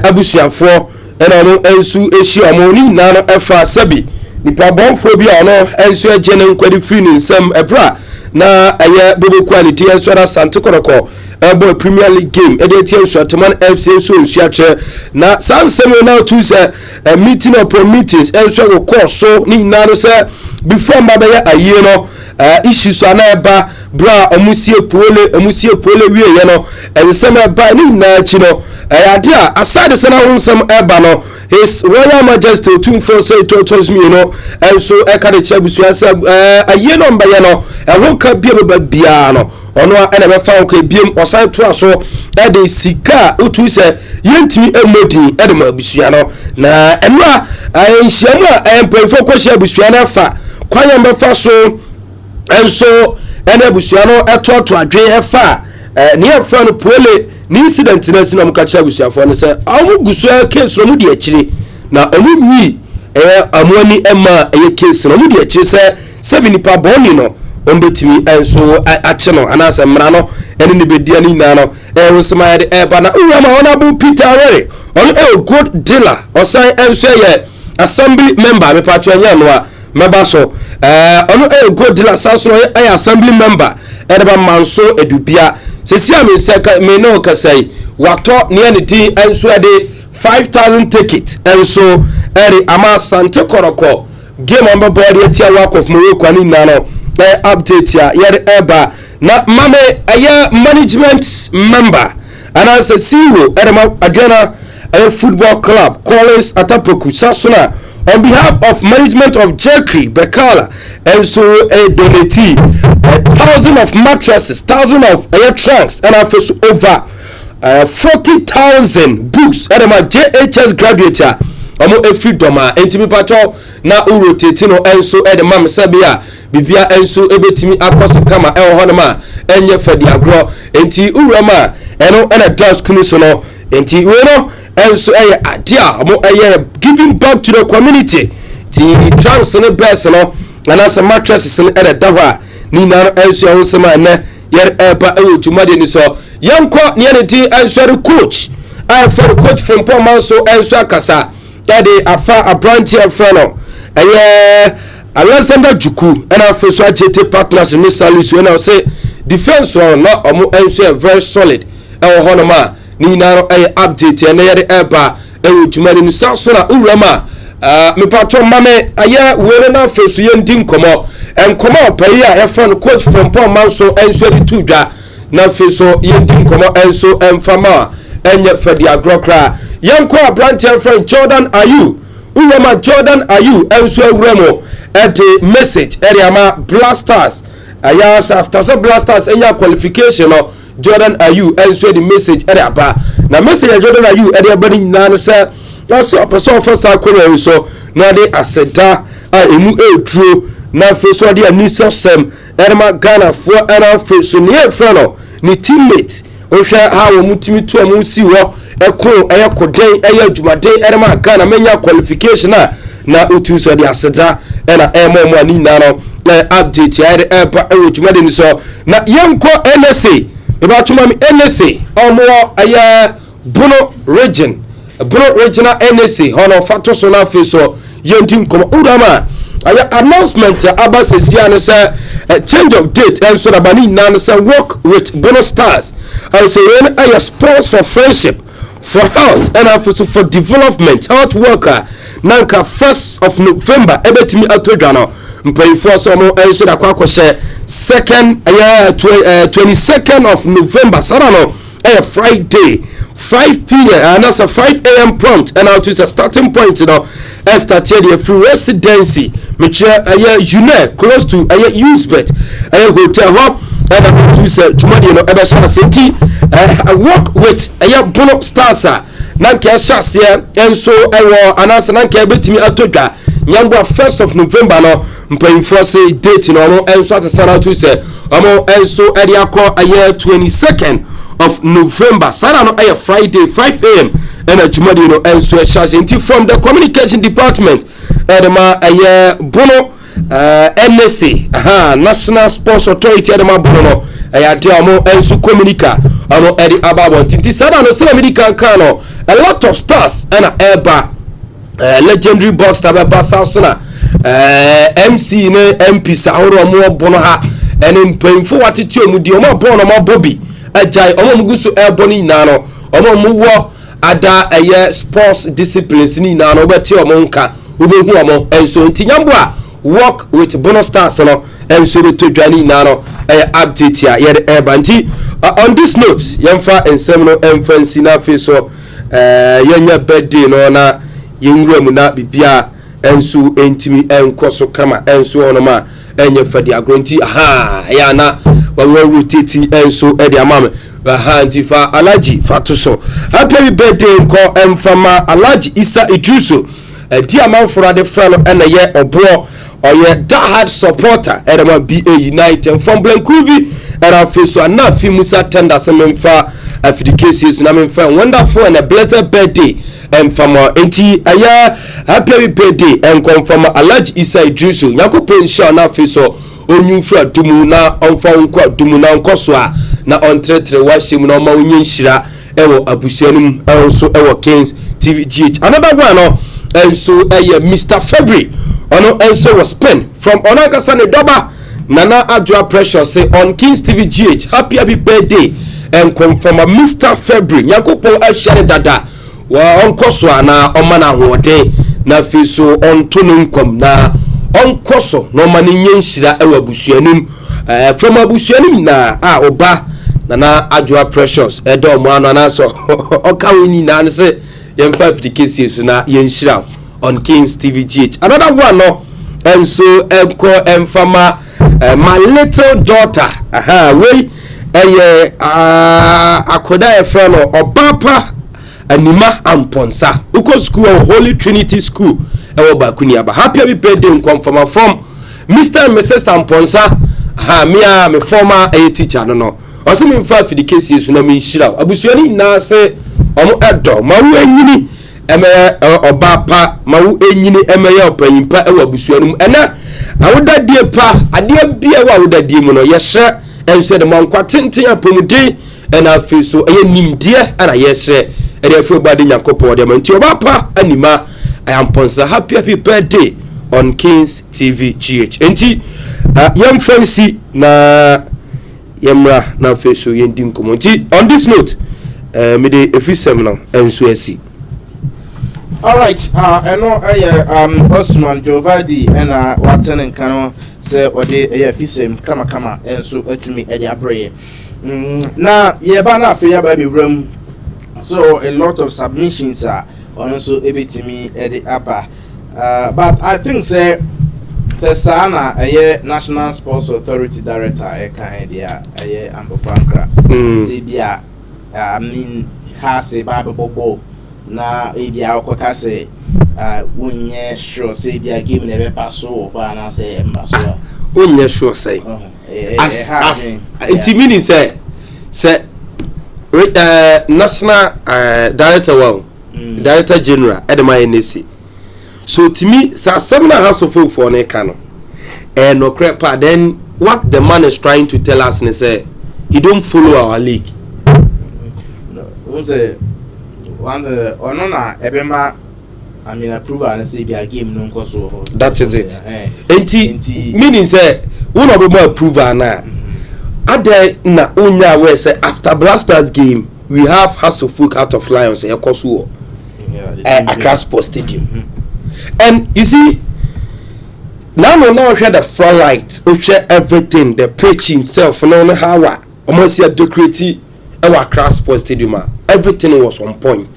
abusuafo ana no enso ehia mo ni nyina no efa sabi nipa bonfo bi a no enso agene nkwadi free ni nsem ebra na eye bobo quality enso ra Asante Korokwa ebo Premier League game edeti enso Ataman FC so nsuache na sansem na to say a meeting upon meetings enso go course so ni na no say before mba be aye no issues ana eba bra omusie Pole wie ye no ensem eba ni na chi no ade a aside se na wonsem eba no His Royal Majesty Otumfo say to me enso eka de chiabusu say aye no mba ye no ho ka bia no ono ana be fa ko biem osan to aso e de sika otu se yentimi emodi e de ma abusua no na eno a enhyiamu a empefo ko hia abusua na fa kwanya mbe fa so enso ene abusua no etoto adwen e fa ne afa no Pole ni incident na sinam ka chia abusua fo ne se awu gusu case no mu de akire na omu nyi amoni ema case no mu de akire se nipa boni no ombetimi enso acheno anasa mra no ene ne bedia ni na no wosema de na uwa ma honorable Peter Awere on good dealer osan enso ye assembly member me patwa nya no a meba so good dealer saso assembly member ba manso edubia sesia me seka me no kasai wato ne ne di enso de 5,000 ticket enso ama Asante Korokwa game on board etia work of Morocco ni na no update ya eba na mame aya management member and as a CEO Edema Adriana Football Club Collins Atapoku Sasuna on behalf of management of Jekri Bekala and so a donatee 1,000 of mattresses, 1,000 of air trunks and over 40,000 books Edema JHS graduate omo efi doma entimi pacho na urotate no enso edema msabia bibia enso ebetimi akoso kama honoma enye fadi agro enti urama eno ena dust kuniso no enti we no enso eye adia omo eye giving back to the community ti trans no best no na some mattresses no eda dawa ni na enso ya hosema ne yer eba ewo jumade ni so yanko ne ne ti enso coach I for coach from Pomanso enso akasa Daddy afa a branch here fellow Alexander Juku and our first JT partners in Miss Salis when I say defense or not very solid. Our Honoma Nina update and the airbar and Jumani Sasuna Urama me patron mame aya we na face yen dim komo and come up pay a friend coach from Paul Manso and so the two da na face so yen dim komo and so fama and yet for the agrokra yanko branch friend Jordan Ayu Urama Jordan Ayu and so Remo at the message area ma blasters aya after so blasters enya qualification or Jordan Ayu and so the message area ba na message Jordan Ayu area bani na say that's a person for Sakura so na de aseda emu edro na face so de anisa sem erma Ghana for era face so near friend ni teammate o hwe ha wo mutimi to amu si wo ekon eyekoden eyadwumaden erma Ghana menya qualification na otu so de aseda na emo ani na no update ya de eba ewdwumaden so na yenko NSA e ba tuma mi NSA omo aya Bono regional NSA hono fato so na face so yentin komo urama aya announcement aba sesia say change of date and so na bani na say work with Bono Stars and say when aya sports for friendship for health and also for development health worker nanka 1st of November ebetimi atodwa no mpayifo so mo and so da kwa share 22nd of November sarano Friday 5 p.m. and that's a 5 a.m. prompt and out is a starting point started the free residency which close to Usbet hotel hub and I'm to say I work with Bono Stars nanka shasia and so anasa nanka betimi atodwa nyangwa 1st of November no mpayinfo say date no and so asana to say and so area call 22nd of November sana no Friday 5 a.m. and Jumadi no and so from the communication department edema Bono NSA National Sports Authority edema Bono no amo and so communica amo edi ababo tinti sana no sala medical kano a lot of stars and eba legendary box tababa sasuna MC ne MP sahoro mo Bono ha and painful attitude mu di mo Bono mo Bobby ajai omo mugusu eboni nano omo muwo ada sports disciplines ni nano beti omo nka obehu omo enso ntinyambo a work with Bono Stars no enso de todwani nano update ya ye ebanti on this note yemfa ensem no emfansi na fe so yenya birthday no na yenwura mu na bibia enso entimi enkoso kama enso onoma enye fadi agronti ya na wawe rotate enso edi amame antifa Alhaji Fatuso happy birthday nko emfama Alhaji Isa Idrisu di amanfora de friend na ye obo oye diehard supporter edema BA United from Blankuvi era feso na fi Musa tender sememfa afidikesi na memfa wonderful and a blessed birthday emfama enti aya happy birthday enkonfama Alhaji Isa Idrisu yakopon sha na feso onyufra dumu na onfa nkwa dumu na nkoso a na ontretre wa hyem na ma onye nhira ewo abusuanum also ewo Kings TV GH another one no enso Mr February ono enso was pen from Onakasa ne doba Nana Adwa Pressure say on Kings TV GH happy birthday and confirm Mr February yakopon ahia dada wa onkoso na omana hode na fiso ontunu nkom na onkoso no mani nyenhira ewa abusuanum from abusuanum na oba Nana Adwa Precious edo mo anu na so okawoni na nse yem 50 cases na yenhira on Kings TV GH another one no enso enko emfama my little daughter we akoda efrano obapa anima amponsa uko school Holy Trinity School ewo bakuni aba happy birthday confirm from Mr and Mrs Amponsa me former teacher no osi me fa fi the case na me hira abusuani na se omo edo mawu enyini obapa mawu enyini emeye opanyimpa ewo abusuani ena awodadie pa ade bia wa awodadie mu no yehre ense de mankwa tenten apomudi ena afi so nimdie ana yehre ere afi obade nyakopo de manti obapa anima I am Ponsa happy birthday on Kings TV GH. Enti yam fancy na yamra na face so yendi nkomo. Enti on this note me dey efisem no enso asi. All right, Osman Jovadi and Watson and Kano say or the fisem kama and so to me at the abre. Now bana fair baby room, so a lot of submissions are also able to me at the upper. But I think say the Sana National Sports Authority Director kind a Amber Frankra. Say I mean has a Bible na ebi akoka say wonye sure say dia game na be pass over na say mbaso wonye sure say as it means say national director director general Edema NC so to me sa seminar house of folk for na kano no crepa then what the man is trying to tell us is say he don't follow our league no say one na ebema I mean approve and say be a game no nko so that is it enti meaning say one of them approve na ade na onya we say after Blasters game we have House of Folk out of Lions ekoso Accra Sports Stadium and you see now share the front light we share everything the pitch itself no how almost see decorate our Accra Sports Stadium everything was on point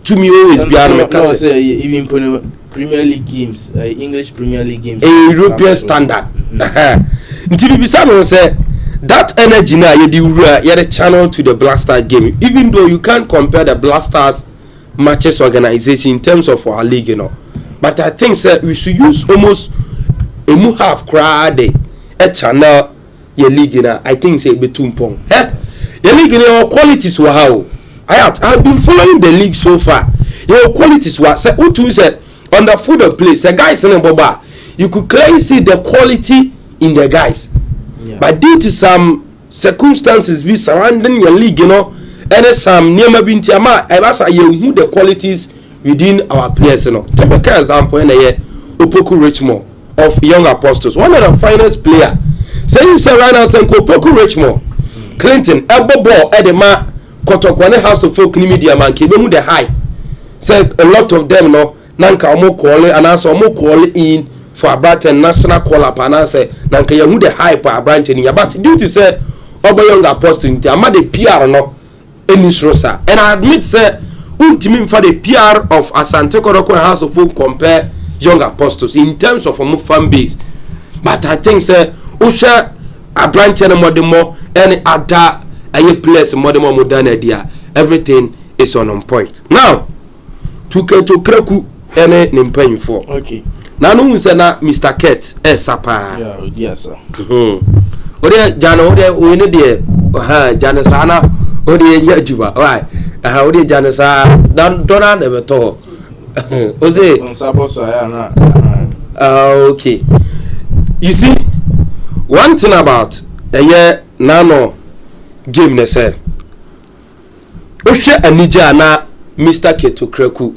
to me always be even Premier League games English Premier League games a European standard until we say that energy now you the channel to the Blasters game even though you can't compare the Blasters matches organization in terms of our league but I think we should use almost a half crowd a channel your league I think say be too pong your league your qualities were how I've been following the league so far your qualities were say Utu said on the football place the guys in Boba you could clearly see the quality in the guys but due to some circumstances be surrounding your league and some near being tiama I say you the qualities within our players typical example in the year Opoku Richmond of Young Apostles one of the finest player say you say right now say Opoku Richmond Clinton elbow ball at the ma Kotokwane House of Folk media man ke be hu the high said a lot of them nanka omo call and answer omo call in for Brighton national call up and answer nanka ye hu the high for Brighton ya but due to say Obo Young Apostle nti ama the PR Enis Rosa and I admit say untimi for the PR of Asante Kotoko House of Folk compare Young Apostles in terms of fan base but I think say Usha Brighton more any other a place more than idea everything is on point now to Kraku any nimpaying for okay now no say na Mr. Kett sapa yes sir ode jana ode we ne de jana sana ode yajuba right ode jana sa dona na beto oze on suppose na okay you see one thing about nano game ne say ohwe anija na Mr. Keto Kraku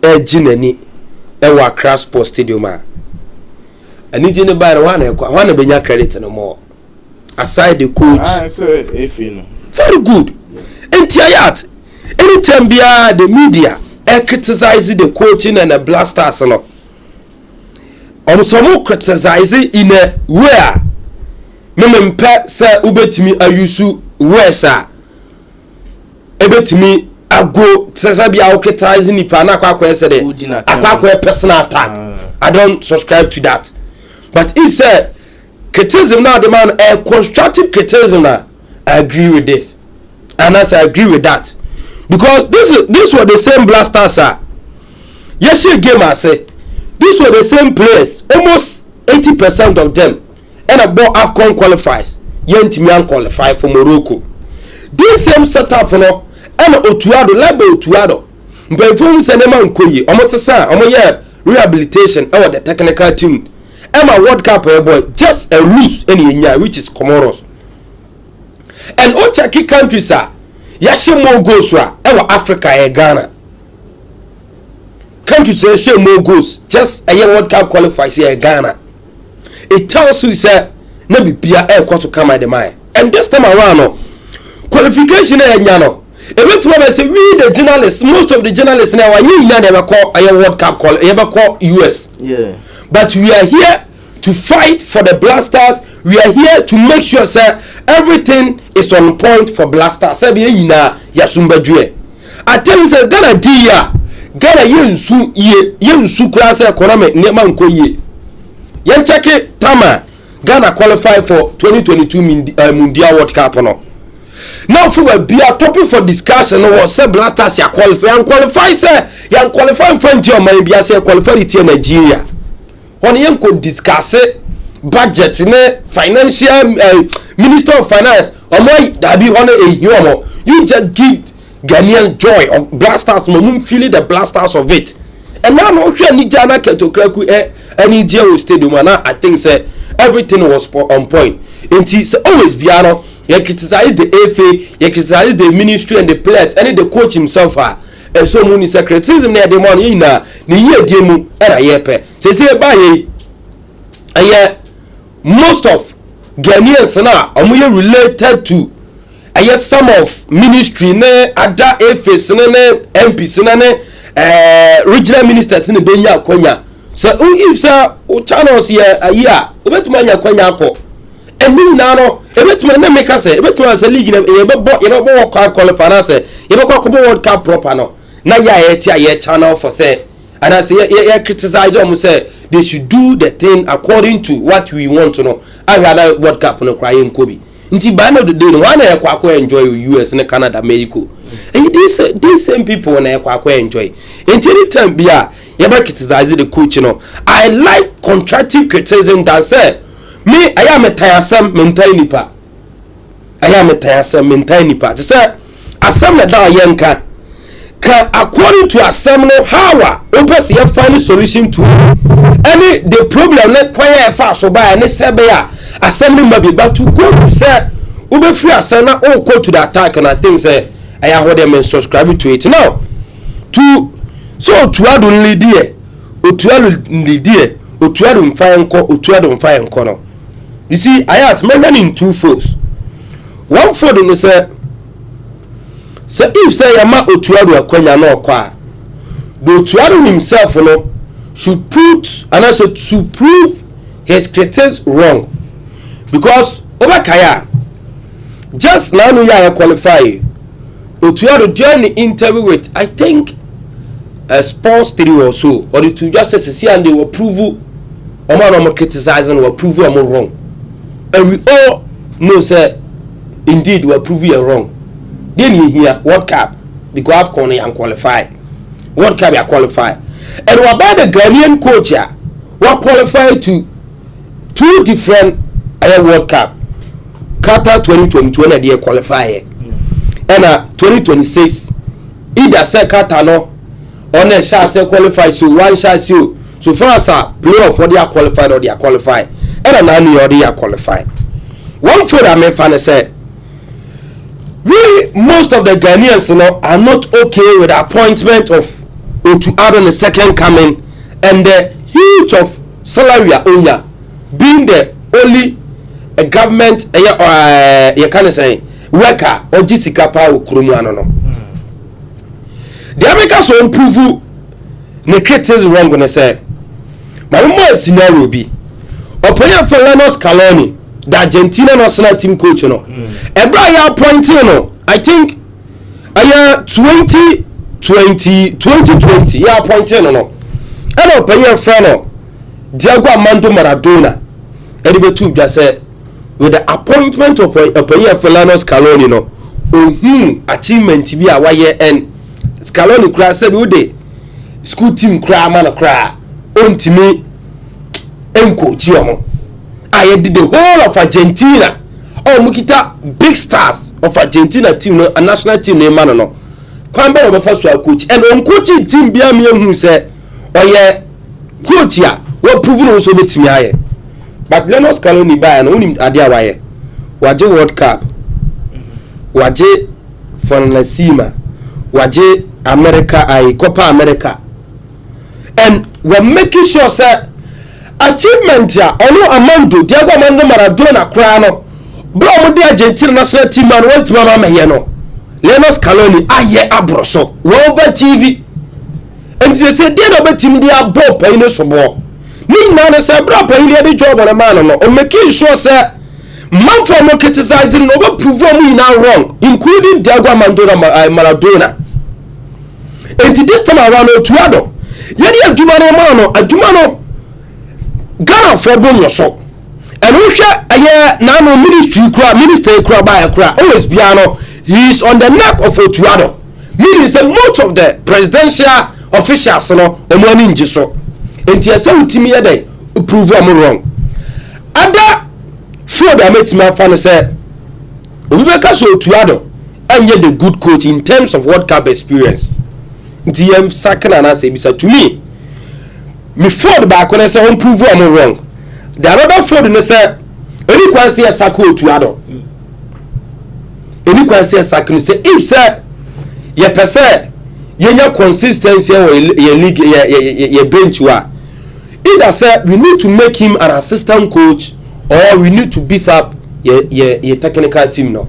ejinani ewa Accra Sports Stadium anije ne bayar wana benya credit no more aside the coach very good entiayat anytime bia the media criticize the coaching and the Blasters no some criticize in a where memempe say ubetimi ayusu wesa ebetimi ago say bia o criticize ni pa na akwa say akwa personal attack I don't subscribe to that but if say criticism now the man a constructive criticism now I agree with this and I agree with that because this were the same Blasters yes game I say this were the same players almost 80% of them and a ball AFCON qualifies yentimi qualify for Morocco this same setup and Otuado lebe Otuado mbefun se nema nkoyi almost say omoye rehabilitation or the technical team Emma World Cup boy just a loose any which is Comoros and Ochaki countries yashe more goals ewa Africa Ghana country say share more goals just a year World Cup qualifies here Ghana. It tells you say na bibia e kwato come at the mind. And this time around no qualification e nya no. E betu ba say we the journalists, most of the journalists now are you na dey call a World Cup call e be call US. Yeah. But we are here to fight for the Black Stars. We are here to make sure sir everything is on point for Black Stars. Say be yina yasumbadwe. I tell you say Ghana dia Ghana yensu class economic nema nko ye. Yen check it tama Ghana qualify for 2022 Mundial World Cup no. Now for we be a topic for discussion was say Black Stars ya qualify and qualify say ya qualify front your man be say qualify the Nigeria. On yen could discuss budget ne financial minister of finance omo dabi on you just give Ghanaian joy of Black Stars mum feeling the Black Stars of it. And now no hwe ni jana ketokraku any jail stadium and I think say everything was on point. And it's always biano you criticize the FA, you criticize the ministry and the players and the coach himself and so many criticism na the money na ni ye die mu era yepe. Say ba ye most of Ghanaians na omoye related to some of ministry ne ada FAs ne MPs ne regional ministers ne benya akonya so if sir o channels here ayi obetuma nya akonya akọ emi na no ebetuma na make say ebetuma say league ye be qualify na say ye be ko World Cup proper no na ye channel for say and I say ye criticize them say they should do the thing according to what we want to know. I rather World Cup no cry in Kobe. Nti by the day no one ekwa enjoy US and Canada America. And these same people na ekwa enjoy. Nti anytime bia you be criticize the coach no. I like constructive criticism that say me I am a tiresome mental nipa. I am a tiresome mental nipa. To say asem na da yenka ka according to asem no how opes ye find solution to any the problem na kwaya fa so ba ne sebe ya assembly maybe but to go to say ube free asana all go to the attack and I think say I have them subscribe to it now to so to adu leadie otuadu mfa enko no you see I had men in two folds one fold no say if say yama otuadu akwanya no kwa the otuadu himself no should put and also to prove his critics wrong because over kaya just now no ya qualify otuadu during the interview with I think Sports 3 or so or the two just see and they will prove omo criticizing or prove them wrong and we all know say indeed we prove you wrong then you hear World Cup because AFCON and qualify World Cup you qualify and what about the Ghanaian coach here what qualified to two different World Cup Qatar 2022 and they qualify and 2026 either say Qatar no on a shall say qualified so one shall see so far as playoff or they are qualified or they are qualified and an or they are qualified one for that fan said we most of the Ghanaians are not okay with the appointment of Otuado the second coming and the huge of salary owner being the only a government you can say worker or Jessica Power Kurumuano no. The Americans will improve the critics wrong when I say my more scenario be Opoya Felanos Scaloni the Argentina national team coach no ebra ya appointing no I think 2020 ya appointing no and Opoya Felanos Diego Armando Maradona edibetu just say with the appointment of Opoya Felanos Scaloni no achievement bi a waye and Scaloni kra said we dey school team kra man kra ontimi encoach omo I did the whole of Argentina mukita big stars of Argentina team no a national team no man no kwamba no be first coach and on coaching team bia me hu say oye coach ya we prove no so betimi aye but Lionel Scaloni ba na unim ade awaye waje World Cup waje Fonlasima waje America Copa America and we're making sure say achievement ya ono Amando Diego Armando Maradona kra no bro mo de Argentina national team man want mama me no Lionel Scaloni aye abroso over TV and they say dey no betim dey abop pay no sobo ni na no say bro pay dey job on man no o making sure say man for no criticizing no go prove am now wrong including Diego Armando Maradona and this time around Otuado yedi adwuma no Ghana for bon so and we share aye na no minister kura ba kura always biano he is on the neck of Otuado meaning say most of the presidential officials no omo ani nji so enti ese utimi ye dey prove am wrong ada Ford ametimi afa no say obi be ka so Otuado anye the good coach in terms of World Cup experience nti yem sakana na say bisa to me Ford back when I say on prove am wrong the another Ford no say any kwan say Sako Otuado any kwan say Sako say if say ye pese ye nya consistency ye league ye bench wa either say we need to make him an assistant coach or we need to beef up ye technical team now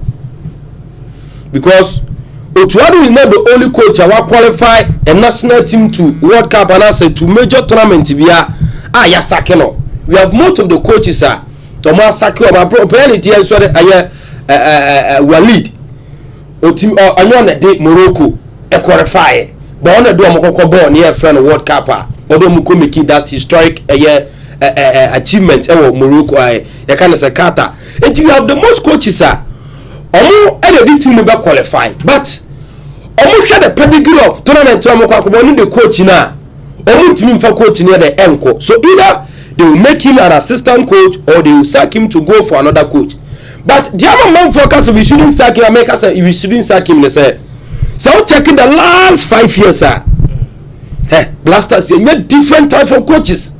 because Otuado is not the only coach who qualify a national team to World Cup and also to major tournament via ya sakeno. We have most of the coaches are Thomas Saki or my property and so Walid or team or another day Morocco a qualify but on the door Moko born near friend World Cup or don't make that historic achievement Morocco I kind of say Qatar. And you have the most coaches are omo any team will qualify but omo share the pedigree of tournament to omo the coach na omo team for coach near the enco so either they will make him an assistant coach or they will sack him to go for another coach but the other man focus we shouldn't sack him make us we shouldn't sack him they say so checking the last 5 years Blasters you different type of coaches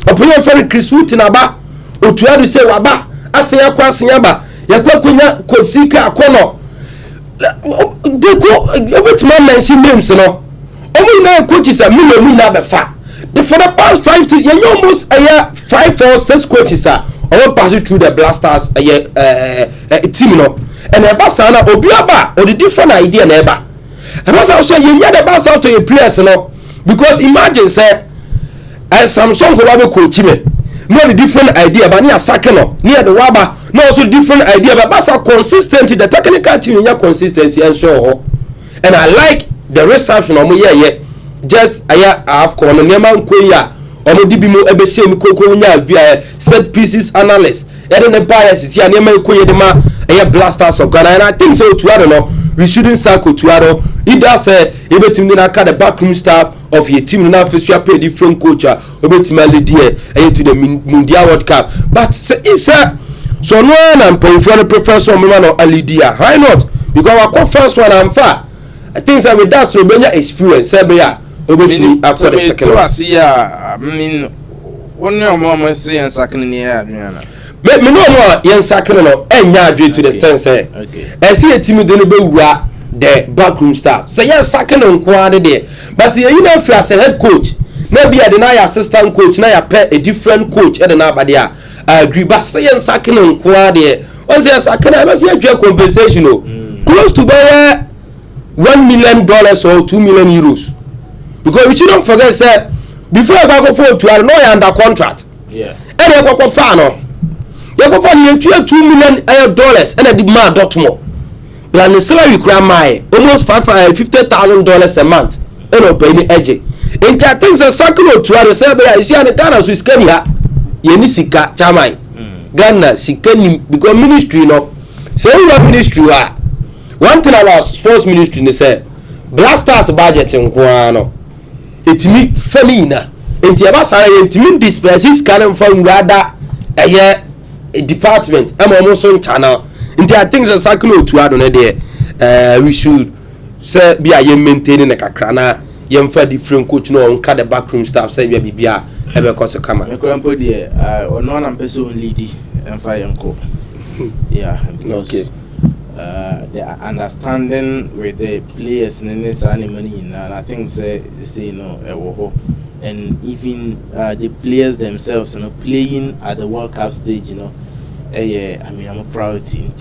opinion for Chris Wood na ba Otuado say waba ase yakwa asinyaba yakwa kunya kosika akono they go every time mention names no omo na coaches are million na be fa for the past 5 to you almost 5 or 6 coaches are all passing through the Blasters team no and e pass na obi aba or the different idea na eba e pass also you the pass out to your players no because imagine say Samsung go ba coach me no the different idea but near sakeno near the waba no also different idea but that's consistent the technical team in your consistency and so and I like the reception omo yeah just I have come on man ko ya omo di bi mo ebe she mi kokoro nya via set pieces analyst e dey bias here na man ko ye de ma Blasters of Ghana and I think so Otuado no we shouldn't sack Otuado either say ebe team dey na the backroom staff of your team now face you pay different coach obetimali there to the Mundial World Cup but say if say so no and pay for the professor man or Alidia why not because our first one am far I think say with that we benya experience say be ya obetimi after the second one so I mean one no more say and second near me no more yen second no enya adwe to the stand say okay I see a team dey no be wura the backroom staff say yes second nkwade there but say you know if you as a head coach na be a deny assistant coach na ya pair a different coach e dey na abade a agree but say yes second nkwade on say second I say you compensation close to buy $1 million or €2 million because we shouldn't forget say before I go for to no you under contract yeah and you go for no you go for $2 million and the man Dortmund plan the salary cry my almost $50,000 a month and no pay any edge in that things a circle to other say be is here the Ghana so scan here ye ni sika chamai Ghana sika ni because ministry no say we have ministry one thing about sports ministry they say Blasters budget nko no etimi famina enti aba sare etimi disperse scan from rather department am almost on channel into I think the circle to add on there we should say be a maintaining a kakra na yem fa different coach no on ka the backroom staff say be bia e be cause come me grandpa there ono na person lead and fire enko yeah because okay. The understanding with the players and this money and I think say you know and even the players themselves, playing at the World Cup stage, I mean, I'm a proud team.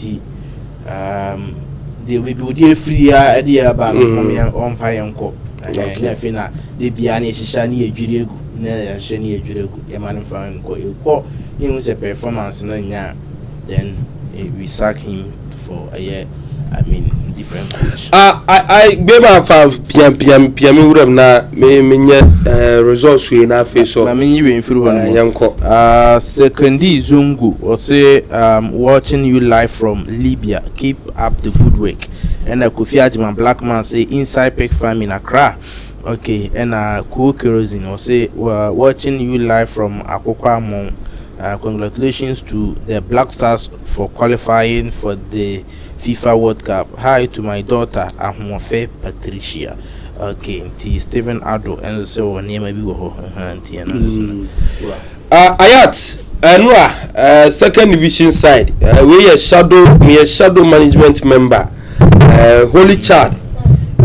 They will be free idea about on fire and co. I feel that they be an Shani Jurigu, Shani Jurigu, a man fine co. He was a performance, then we sack him for a year. I mean, different coach. I bema fa PM would have na me results we na face so. I mean you in through yanko. Sekondi Zungu or say watching you live from Libya. Keep up the good work. And Kofi Ajiman Blackman say inside Peak Farm in Accra. Okay, and Cool Kerosene or say watching you live from Akokwa Amon. Congratulations to the Black Stars for qualifying for the FIFA World Cup. Hi to my daughter Ahmofe Patricia. Okay, T Stephen Ado and so on. Maybe Ayat Anwa second division side. We a shadow management member. Holy Chad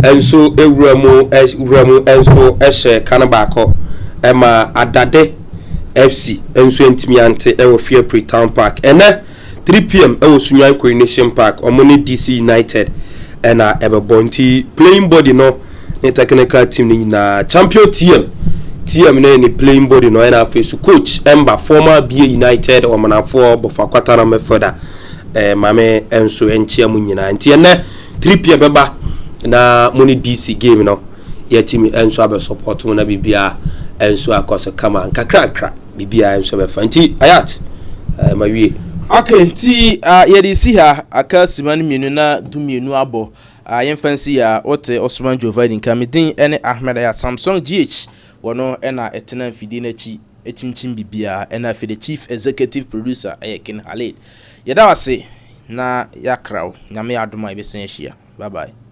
and so Ramo and so Eshe Kanabako Emma Adade FC and so Intimiante Fear Pre Town Park and 3 p.m. Sunyan Coronation Park or Money DC United and Ever Bonti playing body no technical team na champion TM no any playing body no and face coach Ember former BA United or Manafo Bofakwatana Mefoda Mame and so Enchia Munina and 3 p.m. beba na Money DC game no ye team and so abe support mo na bibia and so akoso kama nkakra bibia and so be fanti Ayat mawie. Okay, ti yedi si ha aka siman mienu na du mienu abo yen fancy ya ote Osman Jovadi nkamedin ene Ahmed ya Samsung GH wono ena etena mfidi na chi echinchin bibia ena fe the chief executive producer Ken Halid yeda wase na yakraw nyame adoma ibesen hia. Bye bye.